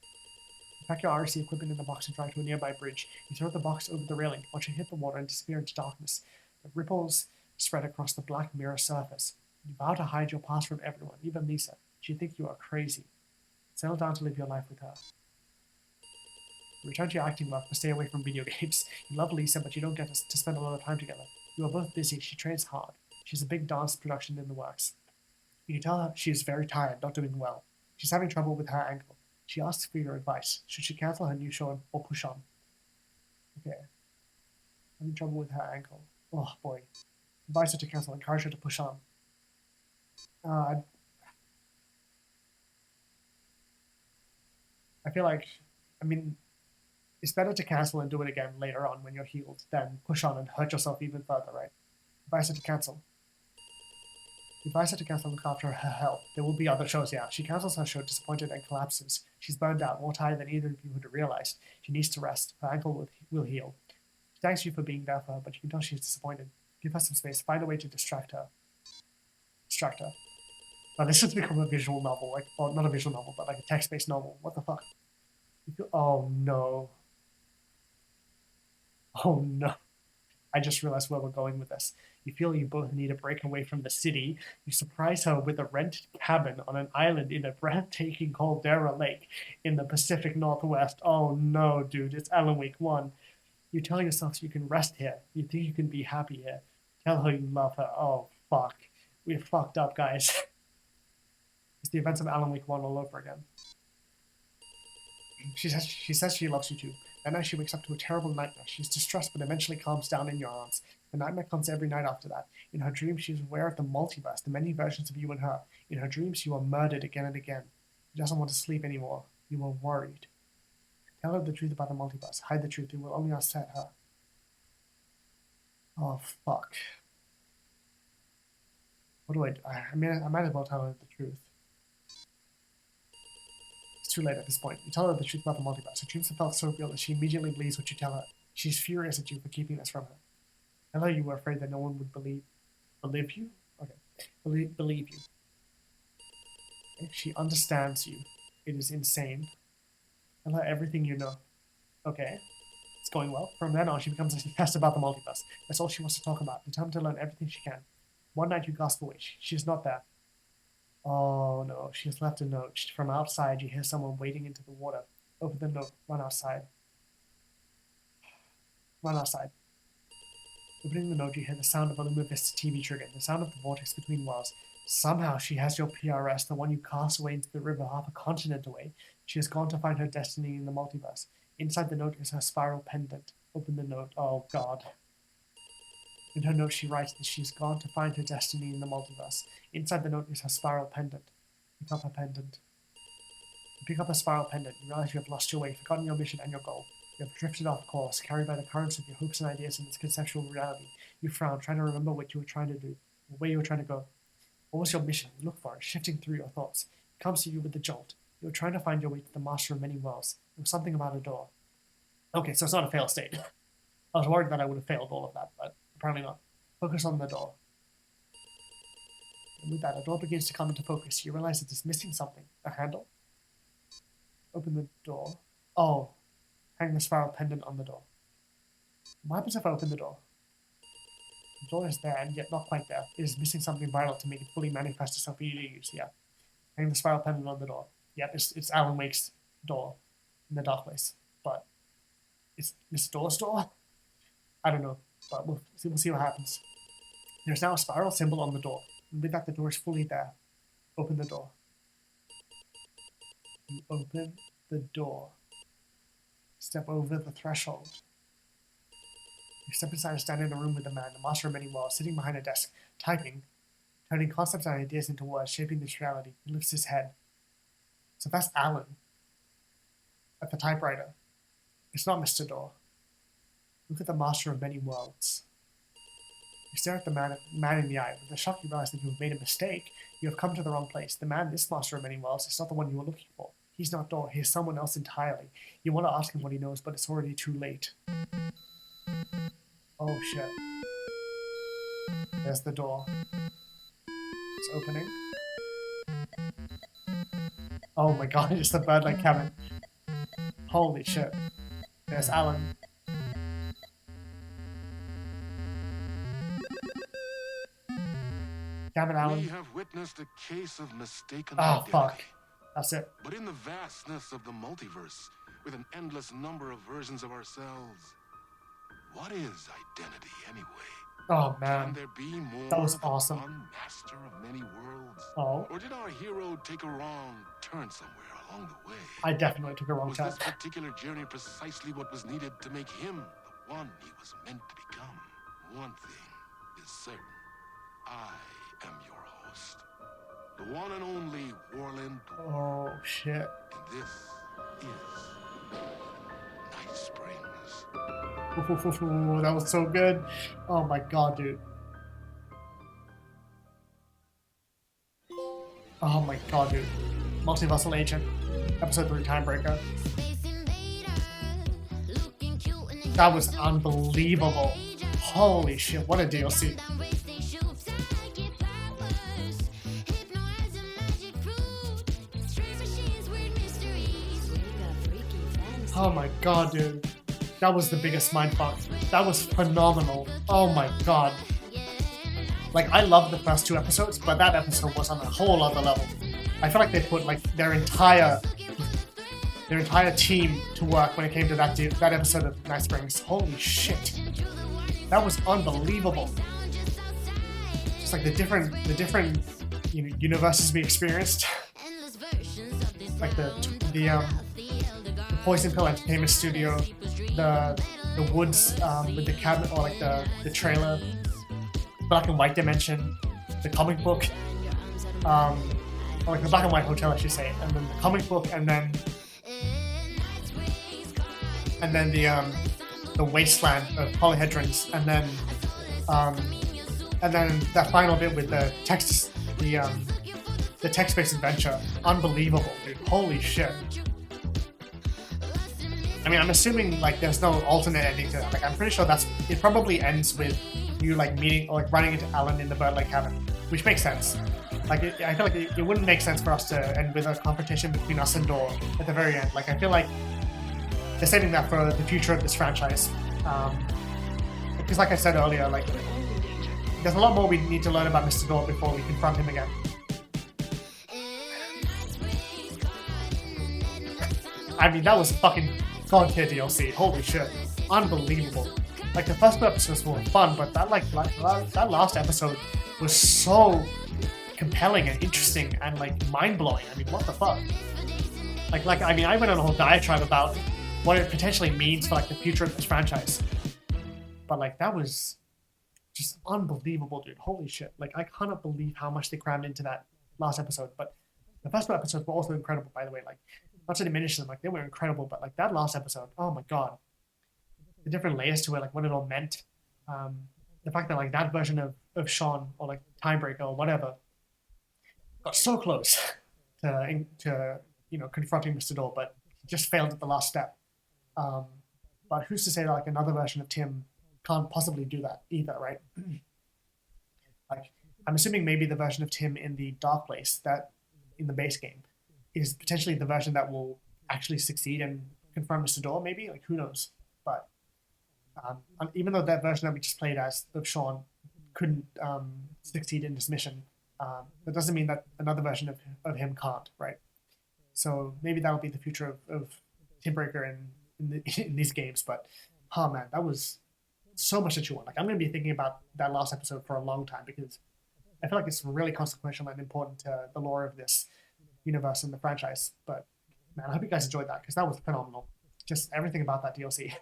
You pack your RC equipment in the box and drive to a nearby bridge. You throw the box over the railing, watch it hit the water and disappear into darkness. The ripples spread across the black mirror surface. You vow to hide your past from everyone, even Lisa. She thinks you are crazy. Settle down to live your life with her. You return to your acting work, but stay away from video games. You love Lisa, but you don't get to spend a lot of time together. You are both busy. She trains hard. She has a big dance production in the works. You can tell her she is very tired, not doing well. She's having trouble with her ankle. She asks for your advice. Should she cancel her new show or push on? Okay. Having trouble with her ankle. Oh boy. Advise her to cancel. Encourage her to push on. I feel like, it's better to cancel and do it again later on when you're healed than push on and hurt yourself even further, right? Advise her to cancel. Advise her to cancel and look after her health. There will be other shows, yeah. She cancels her show, disappointed, and collapses. She's burned out, more tired than either of you would have realized. She needs to rest. Her ankle will heal. She thanks you for being there for her, but you can tell she's disappointed. Give her some space. Find a way to distract her. Distract her. Now, this has become a visual novel. Well, not a visual novel, but like a text-based novel. What the fuck? Oh, no. Oh, no. I just realized where we're going with this. You feel you both need a break away from the city. You surprise her with a rented cabin on an island in a breathtaking caldera lake in the Pacific Northwest. Oh no, dude, it's Alan Wake 1. You tell yourself you can rest here. You think you can be happy here. Tell her you love her. Oh, fuck. We're fucked up, guys. It's the events of Alan Wake 1 all over again. She says she loves you too. That night she wakes up to a terrible nightmare. She's distressed but eventually calms down in your arms. The nightmare comes every night after that. In her dreams, she's aware of the multiverse, the many versions of you and her. In her dreams, you are murdered again and again. She doesn't want to sleep anymore. You are worried. Tell her the truth about the multiverse. Hide the truth. It will only upset her. Oh, fuck. What do I do? I might as well tell her the truth. It's too late at this point. You tell her the truth about the multiverse. Her dreams have felt so real that she immediately believes what you tell her. She's furious at you for keeping this from her. Tell her you were afraid that no one would believe you? Okay. Believe you. Okay. She understands you. It is insane. Tell her everything you know. Okay. It's going well. From then on, she becomes obsessed about the multiverse. That's all she wants to talk about. Determined to learn everything she can. One night you gasp away. She's not there. Oh no, she has left a note. From outside, you hear someone wading into the water. Open the note. Run outside. Run outside. Opening the note, you hear the sound of a Remedyverse TV trigger, the sound of the vortex between worlds. Somehow she has your PRS, the one you cast away into the river half a continent away. She has gone to find her destiny in the multiverse. Inside the note is her spiral pendant. Open the note. Oh god. In her note, she writes that she's gone to find her destiny in the multiverse. Inside the note is her spiral pendant. Pick up her pendant. You pick up a spiral pendant. You realize you have lost your way, forgotten your mission and your goal. You have drifted off course, carried by the currents of your hopes and ideas in this conceptual reality. You frown, trying to remember what you were trying to do, where you were trying to go. What was your mission? You look for it, shifting through your thoughts. It comes to you with a jolt. You were trying to find your way to the master of many worlds. There was something about a door. Okay, so it's not a fail state. I was worried that I would have failed all of that, but apparently not. Focus on the door. And with that, a door begins to come into focus. You realize that it's missing something. A handle? Open the door. Oh, hang the spiral pendant on the door. What happens if I open the door? The door is there, and yet not quite there. It is missing something vital to make it fully manifest itself for you to use. Yeah. Hang the spiral pendant on the door. Yep, it's Alan Wake's door in the dark place. But is Miss Door's door? I don't know, but we'll see what happens. There's now a spiral symbol on the door. And with that, the door is fully there. Open the door. You open the door. Step over the threshold. You step inside and stand in a room with a man, the master of many worlds, sitting behind a desk, typing, turning concepts and ideas into words, shaping this reality. He lifts his head. So that's Alan at the typewriter. It's not Mr. Door. Look at the master of many worlds. You stare at the man in the eye. With a shock, you realize that you have made a mistake. You have come to the wrong place. The man, this master of many worlds, is not the one you were looking for. He's not Door. He is someone else entirely. You want to ask him what he knows, but it's already too late. Oh, shit. There's the door. It's opening. Oh my god, it's the bird-like cabin. Holy shit. There's Alan. Damn it, Alan. We have witnessed a case of mistaken Oh, identity. fuck. That's it. But in the vastness of the multiverse, with an endless number of versions of ourselves, what is identity anyway? Oh, Can man. there be more That was than awesome. one master of many worlds? Oh. Or did our hero take a wrong turn somewhere along the way? I definitely took a wrong Was turn. this particular journey precisely what was needed to make him the one he was meant to become? One thing is certain. I am your host. The one and only Warland. Oh, shit. And this is Night Springs. Ooh, that was so good. Oh my god, dude. Oh my god, dude. Multiversal Agent. Episode 3 Timebreaker. That was unbelievable. Holy shit, what a DLC. Oh my god, dude. That was the biggest mindfuck. That was phenomenal. Oh my god. Like, I loved the first 2 episodes, but that episode was on a whole other level. I feel like they put like their entire team to work when it came to that episode of Night Springs. Holy shit. That was unbelievable. Just like the different universes we experienced. Like the Poison Pill Entertainment Studio, the woods with the cabin, or like the trailer, Black and White Dimension, the comic book, or like the Black and White Hotel, I should say, and then the comic book, and then the wasteland of polyhedrons, and then that final bit with the text-based adventure. Unbelievable, dude. Holy shit. I mean, I'm assuming like there's no alternate ending to that. Like, I'm pretty sure it probably ends with you like meeting or like running into Alan in the bird-like cabin, which makes sense. Like, I feel like it wouldn't make sense for us to end with a confrontation between us and Door at the very end. Like, I feel like they're saving that for the future of this franchise. Because like I said earlier, like there's a lot more we need to learn about Mr. Door before we confront him again. I mean, that was fucking god tier DLC. Holy shit. Unbelievable. Like, the first 2 episodes were fun, but that last episode was so compelling and interesting and like mind-blowing. I mean, what the fuck? Like I mean, I went on a whole diatribe about what it potentially means for like the future of this franchise. But like, that was just unbelievable, dude. Holy shit. Like, I cannot believe how much they crammed into that last episode. But the first 2 episodes were also incredible, by the way. Like, not to diminish them, like they were incredible, but like that last episode, oh my god. the different layers to it, like what it all meant. The fact that like that version of Sean or like Timebreaker or whatever got so close to confronting Mr. Door, but he just failed at the last step. But who's to say that like another version of Tim can't possibly do that either, right? Like I'm assuming maybe the version of Tim in the Dark Place that in the base game is potentially the version that will actually succeed and confront Mr. Door, maybe, like who knows. But even though that version that we just played as of Sean couldn't succeed in this mission, that doesn't mean that another version of him can't, right? So maybe that'll be the future of Tim Breaker in these games. But oh man, that was so much to chew on. Like I'm going to be thinking about that last episode for a long time because I feel like it's really consequential and important to the lore of this universe and the franchise. But man, I hope you guys enjoyed that because that was phenomenal. Just everything about that DLC.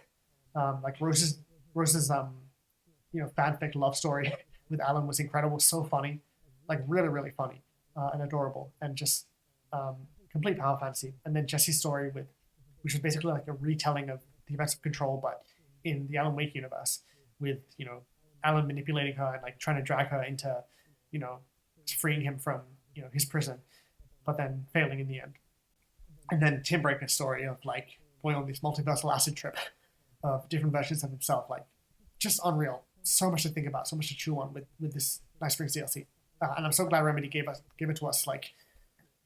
Like Rose's fanfic love story with Alan was incredible, so funny, like really, really funny and adorable, and just complete power fantasy. And then Jesse's story which was basically like a retelling of the events of Control, but in the Alan Wake universe, with Alan manipulating her and like trying to drag her into freeing him from his prison, but then failing in the end. And then Tim Breaker's story of like going on this multiversal acid trip of different versions of himself, like just unreal. So much to think about, so much to chew on with this Night Springs DLC. And I'm so glad Remedy gave it to us like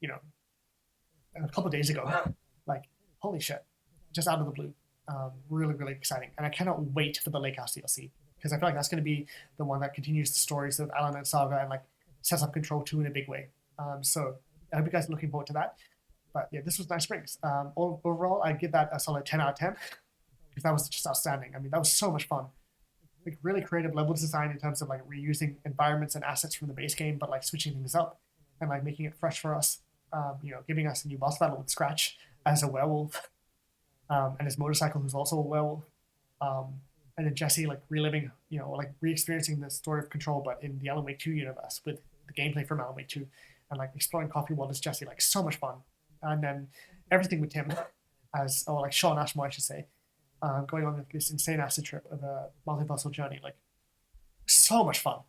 a couple of days ago. Like holy shit, just out of the blue. Really, really exciting. And I cannot wait for the Lake House DLC because I feel like that's going to be the one that continues the stories of Alan and Saga and like sets up Control 2 in a big way. So I hope you guys are looking forward to that. But yeah, this was Night Springs. Overall, I give that a solid 10 out of 10 because that was just outstanding. I mean, that was so much fun. Like really creative level design in terms of like reusing environments and assets from the base game, but like switching things up and like making it fresh for us. Giving us a new boss battle with Scratch as a werewolf, and his motorcycle, who's also a werewolf. And then Jesse like reliving, or like re-experiencing the story of Control, but in the Alan Wake 2 universe with the gameplay from Alan Wake 2, and like exploring Coffee World as Jesse, like so much fun. And then everything with Tim or like Sean Ashmore, I should say, going on this insane acid trip of a multiversal journey, like so much fun,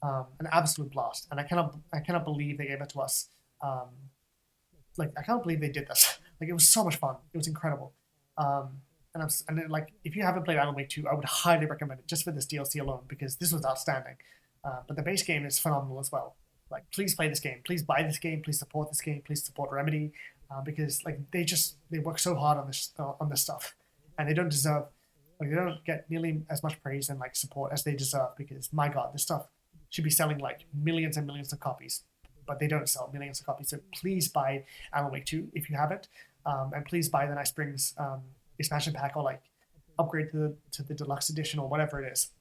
an absolute blast. And I cannot believe they gave it to us. I can't believe they did this. Like it was so much fun. It was incredible. And then, like if you haven't played Alan Wake 2, I would highly recommend it just for this DLC alone because this was outstanding. But the base game is phenomenal as well. Like please play this game, please buy this game, please support this game, please support Remedy because like they work so hard on this stuff, and they don't get nearly as much praise and like support as they deserve because my god, this stuff should be selling like millions and millions of copies, but they don't sell millions of copies. So please buy Alan Wake 2 if you haven't, and please buy the Night Springs expansion pack or like upgrade to the deluxe edition or whatever it is.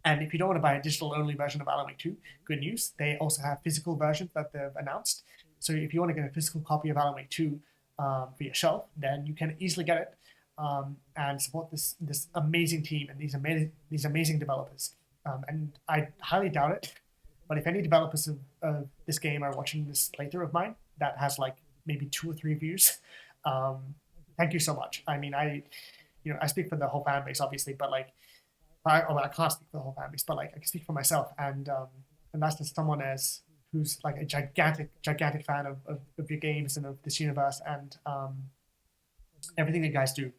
And if you don't want to buy a digital-only version of Alan Wake 2, good news. They also have physical versions that they've announced. So if you want to get a physical copy of Alan Wake 2 for yourself, then you can easily get it and support this amazing team and these amazing developers. And I highly doubt it, but if any developers of this game are watching this playthrough of mine that has like maybe 2 or 3 views, thank you so much. I mean, I speak for the whole fan base, obviously, but like, I can't speak for the whole fan base, but like I can speak for myself, and that's just someone who's like a gigantic fan of your games and of this universe and everything that you guys do.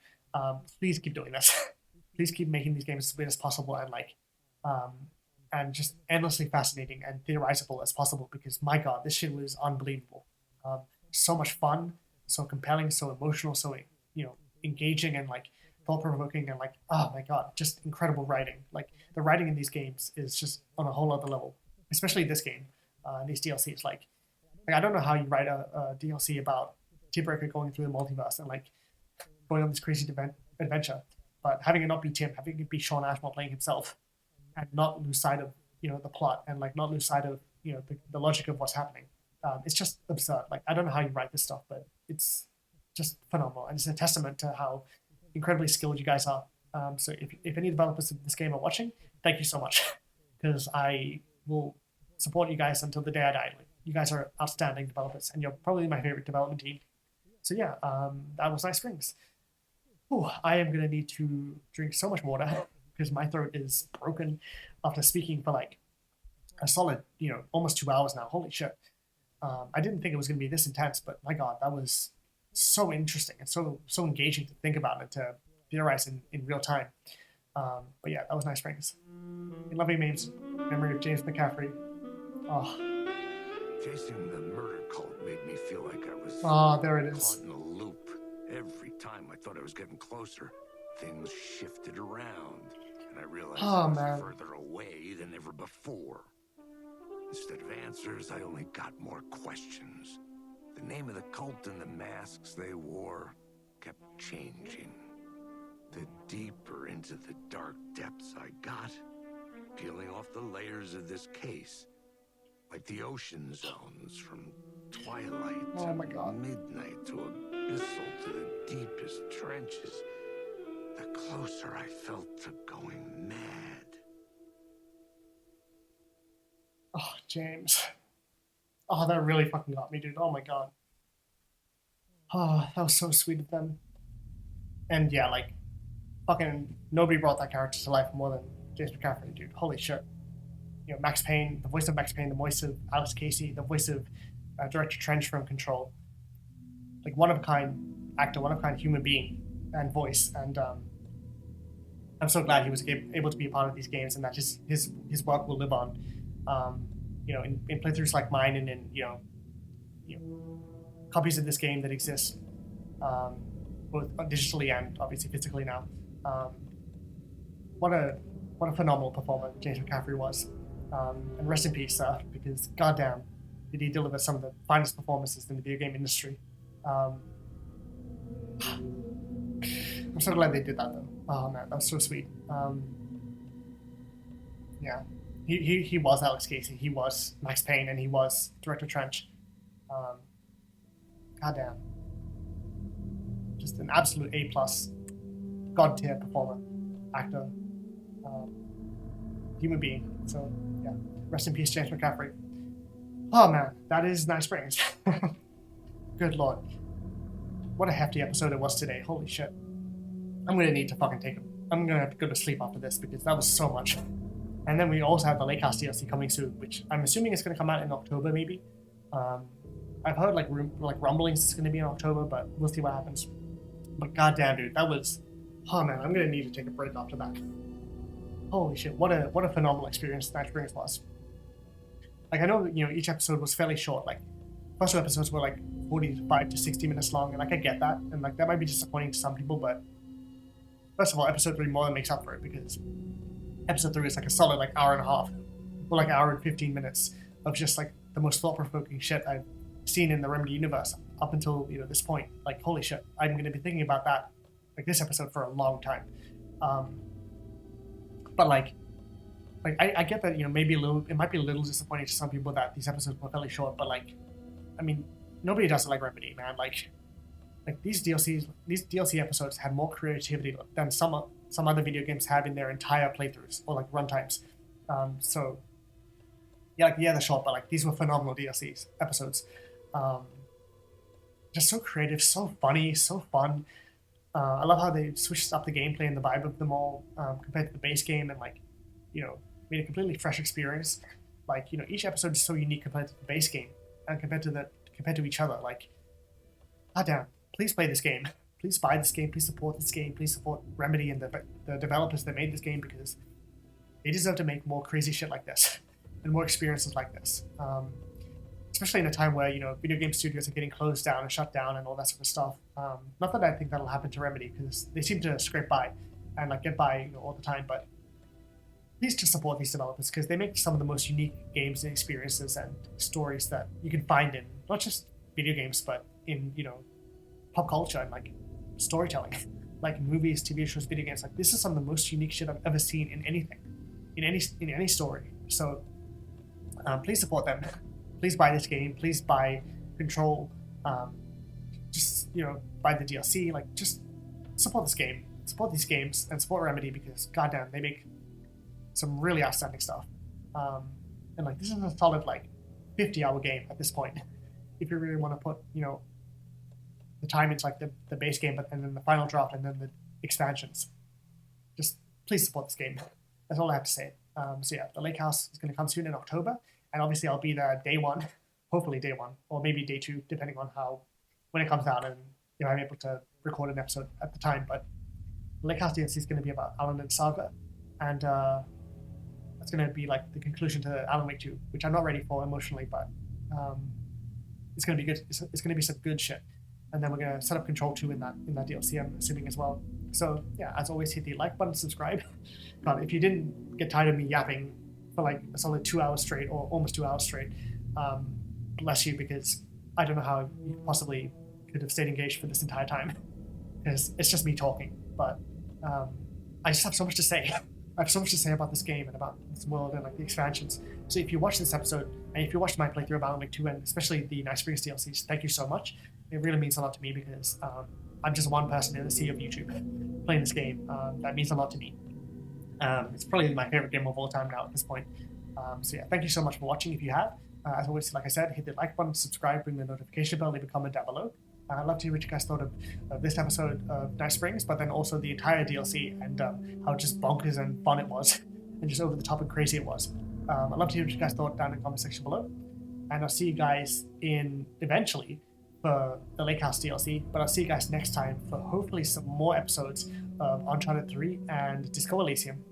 Please keep doing this. Please keep making these games as weird as possible and like and just endlessly fascinating and theorizable as possible because my god, this shit was unbelievable. So much fun, so compelling, so emotional, so engaging and like thought-provoking and like, oh my god, just incredible writing. Like the writing in these games is just on a whole other level, especially this game, these DLCs. Like I don't know how you write a DLC about Tim Breaker going through the multiverse and like going on this crazy adventure, but having it not be Tim, having it be Sean Ashmore playing himself, and not lose sight of the plot and like not lose sight of the logic of what's happening. It's just absurd. Like I don't know how you write this stuff, but it's just phenomenal, and it's a testament to how incredibly skilled you guys are. So if any developers of this game are watching, thank you so much because I will support you guys until the day I die. Like, you guys are outstanding developers and you're probably my favorite development team. So yeah, that was Night Springs. I am gonna need to drink so much water because my throat is broken after speaking for like a solid, almost 2 hours now. Holy shit! I didn't think it was gonna be this intense, but my god, that was so interesting and so engaging to think about and to theorize in real time. But yeah, that was nice, Springs. In loving names, memory of James McCaffrey. Oh, Chasing the murder cult made me feel like I was there it caught is. in a loop. Every time I thought I was getting closer, things shifted around, and I realized I Oh was man. further away than ever before. Instead of answers, I only got more questions. The name of the cult and the masks they wore kept changing. The deeper into the dark depths I got, peeling off the layers of this case, like the ocean zones from twilight Oh my to god. midnight to abyssal to the deepest trenches, the closer I felt to going mad. Oh, James. Oh, that really fucking got me, dude. Oh my god. Oh, that was so sweet of them. And yeah, like, fucking nobody brought that character to life more than James McCaffrey, dude. Holy shit. Max Payne, the voice of Max Payne, the voice of Alex Casey, the voice of Director Trench from Control. Like, one of a kind actor, one of a kind human being and voice. And I'm so glad he was able to be a part of these games and that his work will live on. In playthroughs like mine and in copies of this game that exist, both digitally and obviously physically now. What a phenomenal performer James McCaffrey was, and rest in peace, because goddamn, did he deliver some of the finest performances in the video game industry. I'm so glad they did that though. Oh man, that was so sweet. Yeah. He was Alex Casey, he was Max Payne, and he was Director Trench. Goddamn. Just an absolute A+, god tier performer, actor, human being. So, yeah. Rest in peace, James McCaffrey. Oh man, that is Nice Springs. Good lord. What a hefty episode it was today. Holy shit. I'm gonna need to fucking I'm gonna have to go to sleep after this because that was so much. And then we also have the Lakecast DLC coming soon, which I'm assuming is going to come out in October, maybe. I've heard like rumblings it's going to be in October, but we'll see what happens. But goddamn, dude, that was, oh man, I'm going to need to take a break after that. Holy shit, what a phenomenal experience Night Springs was. Like, I know each episode was fairly short. Like, first two episodes were like 45 to 60 minutes long, and like I get that, and like that might be disappointing to some people, but first of all, episode 3 more than makes up for it because episode 3 is like a solid like hour and a half, or like hour and 15 minutes of just like the most thought-provoking shit I've seen in the Remedy universe up until this point. Like, holy shit, I'm going to be thinking about that, like this episode, for a long time. But like I get that maybe it might be a little disappointing to some people that these episodes were fairly short, but like, I mean, nobody does it like Remedy, man. Like these DLC episodes had more creativity than some other video games have in their entire playthroughs or like runtimes. So yeah, they're short, but like these were phenomenal DLC episodes. Just so creative, so funny, so fun. I love how they switched up the gameplay and the vibe of them all compared to the base game, and like made a completely fresh experience. Like each episode is so unique compared to the base game and compared to each other. Like, goddamn, please play this game. Please buy this game. Please support this game. Please support Remedy and the developers that made this game, because they deserve to make more crazy shit like this and more experiences like this. Especially in a time where video game studios are getting closed down and shut down and all that sort of stuff. Not that I think that'll happen to Remedy, because they seem to scrape by and like get by all the time. But please just support these developers, because they make some of the most unique games and experiences and stories that you can find in not just video games, but in pop culture and like storytelling, like movies, TV shows, video games. Like, this is some of the most unique shit I've ever seen in anything, in any story. So please support them. Please buy this game. Please buy Control. Just buy the DLC. Like, just support this game. Support these games and support Remedy, because goddamn, they make some really outstanding stuff. And like, this is a solid like 50-hour game at this point. If you really want to put the time it's like the base game, and then the final draft, and then the expansions. Just please support this game. That's all I have to say. So yeah, the Lake House is going to come soon in October, and obviously I'll be there day one, hopefully day one, or maybe day two, depending on when it comes out, and I'm able to record an episode at the time. But the Lake House DLC is going to be about Alan and Saga, and that's going to be like the conclusion to Alan Wake 2, which I'm not ready for emotionally, but it's going to be good. It's going to be some good shit. And then we're going to set up Control 2 in that DLC, I'm assuming, as well. So yeah, as always, hit the like button, subscribe. God, if you didn't get tired of me yapping for like a solid 2 hours straight, or almost 2 hours straight, bless you, because I don't know how you possibly could have stayed engaged for this entire time, because it's just me talking. But I just have so much to say. I have so much to say about this game and about this world and like the expansions. So if you watch this episode, and if you watched my playthrough of Alan Wake 2, and especially the Night Springs DLCs, thank you so much. It really means a lot to me, because I'm just one person in the sea of YouTube playing this game. That means a lot to me. It's probably my favorite game of all time now at this point. So yeah, thank you so much for watching. If you have, as always, like I said, hit the like button, subscribe, ring the notification bell, leave a comment down below. I'd love to hear what you guys thought of this episode of Night Springs, but then also the entire DLC, and how just bonkers and fun it was, and just over the top and crazy it was. I'd love to hear what you guys thought down in the comment section below. And I'll see you guys eventually for the Lake House DLC, but I'll see you guys next time for hopefully some more episodes of Uncharted 3 and Disco Elysium.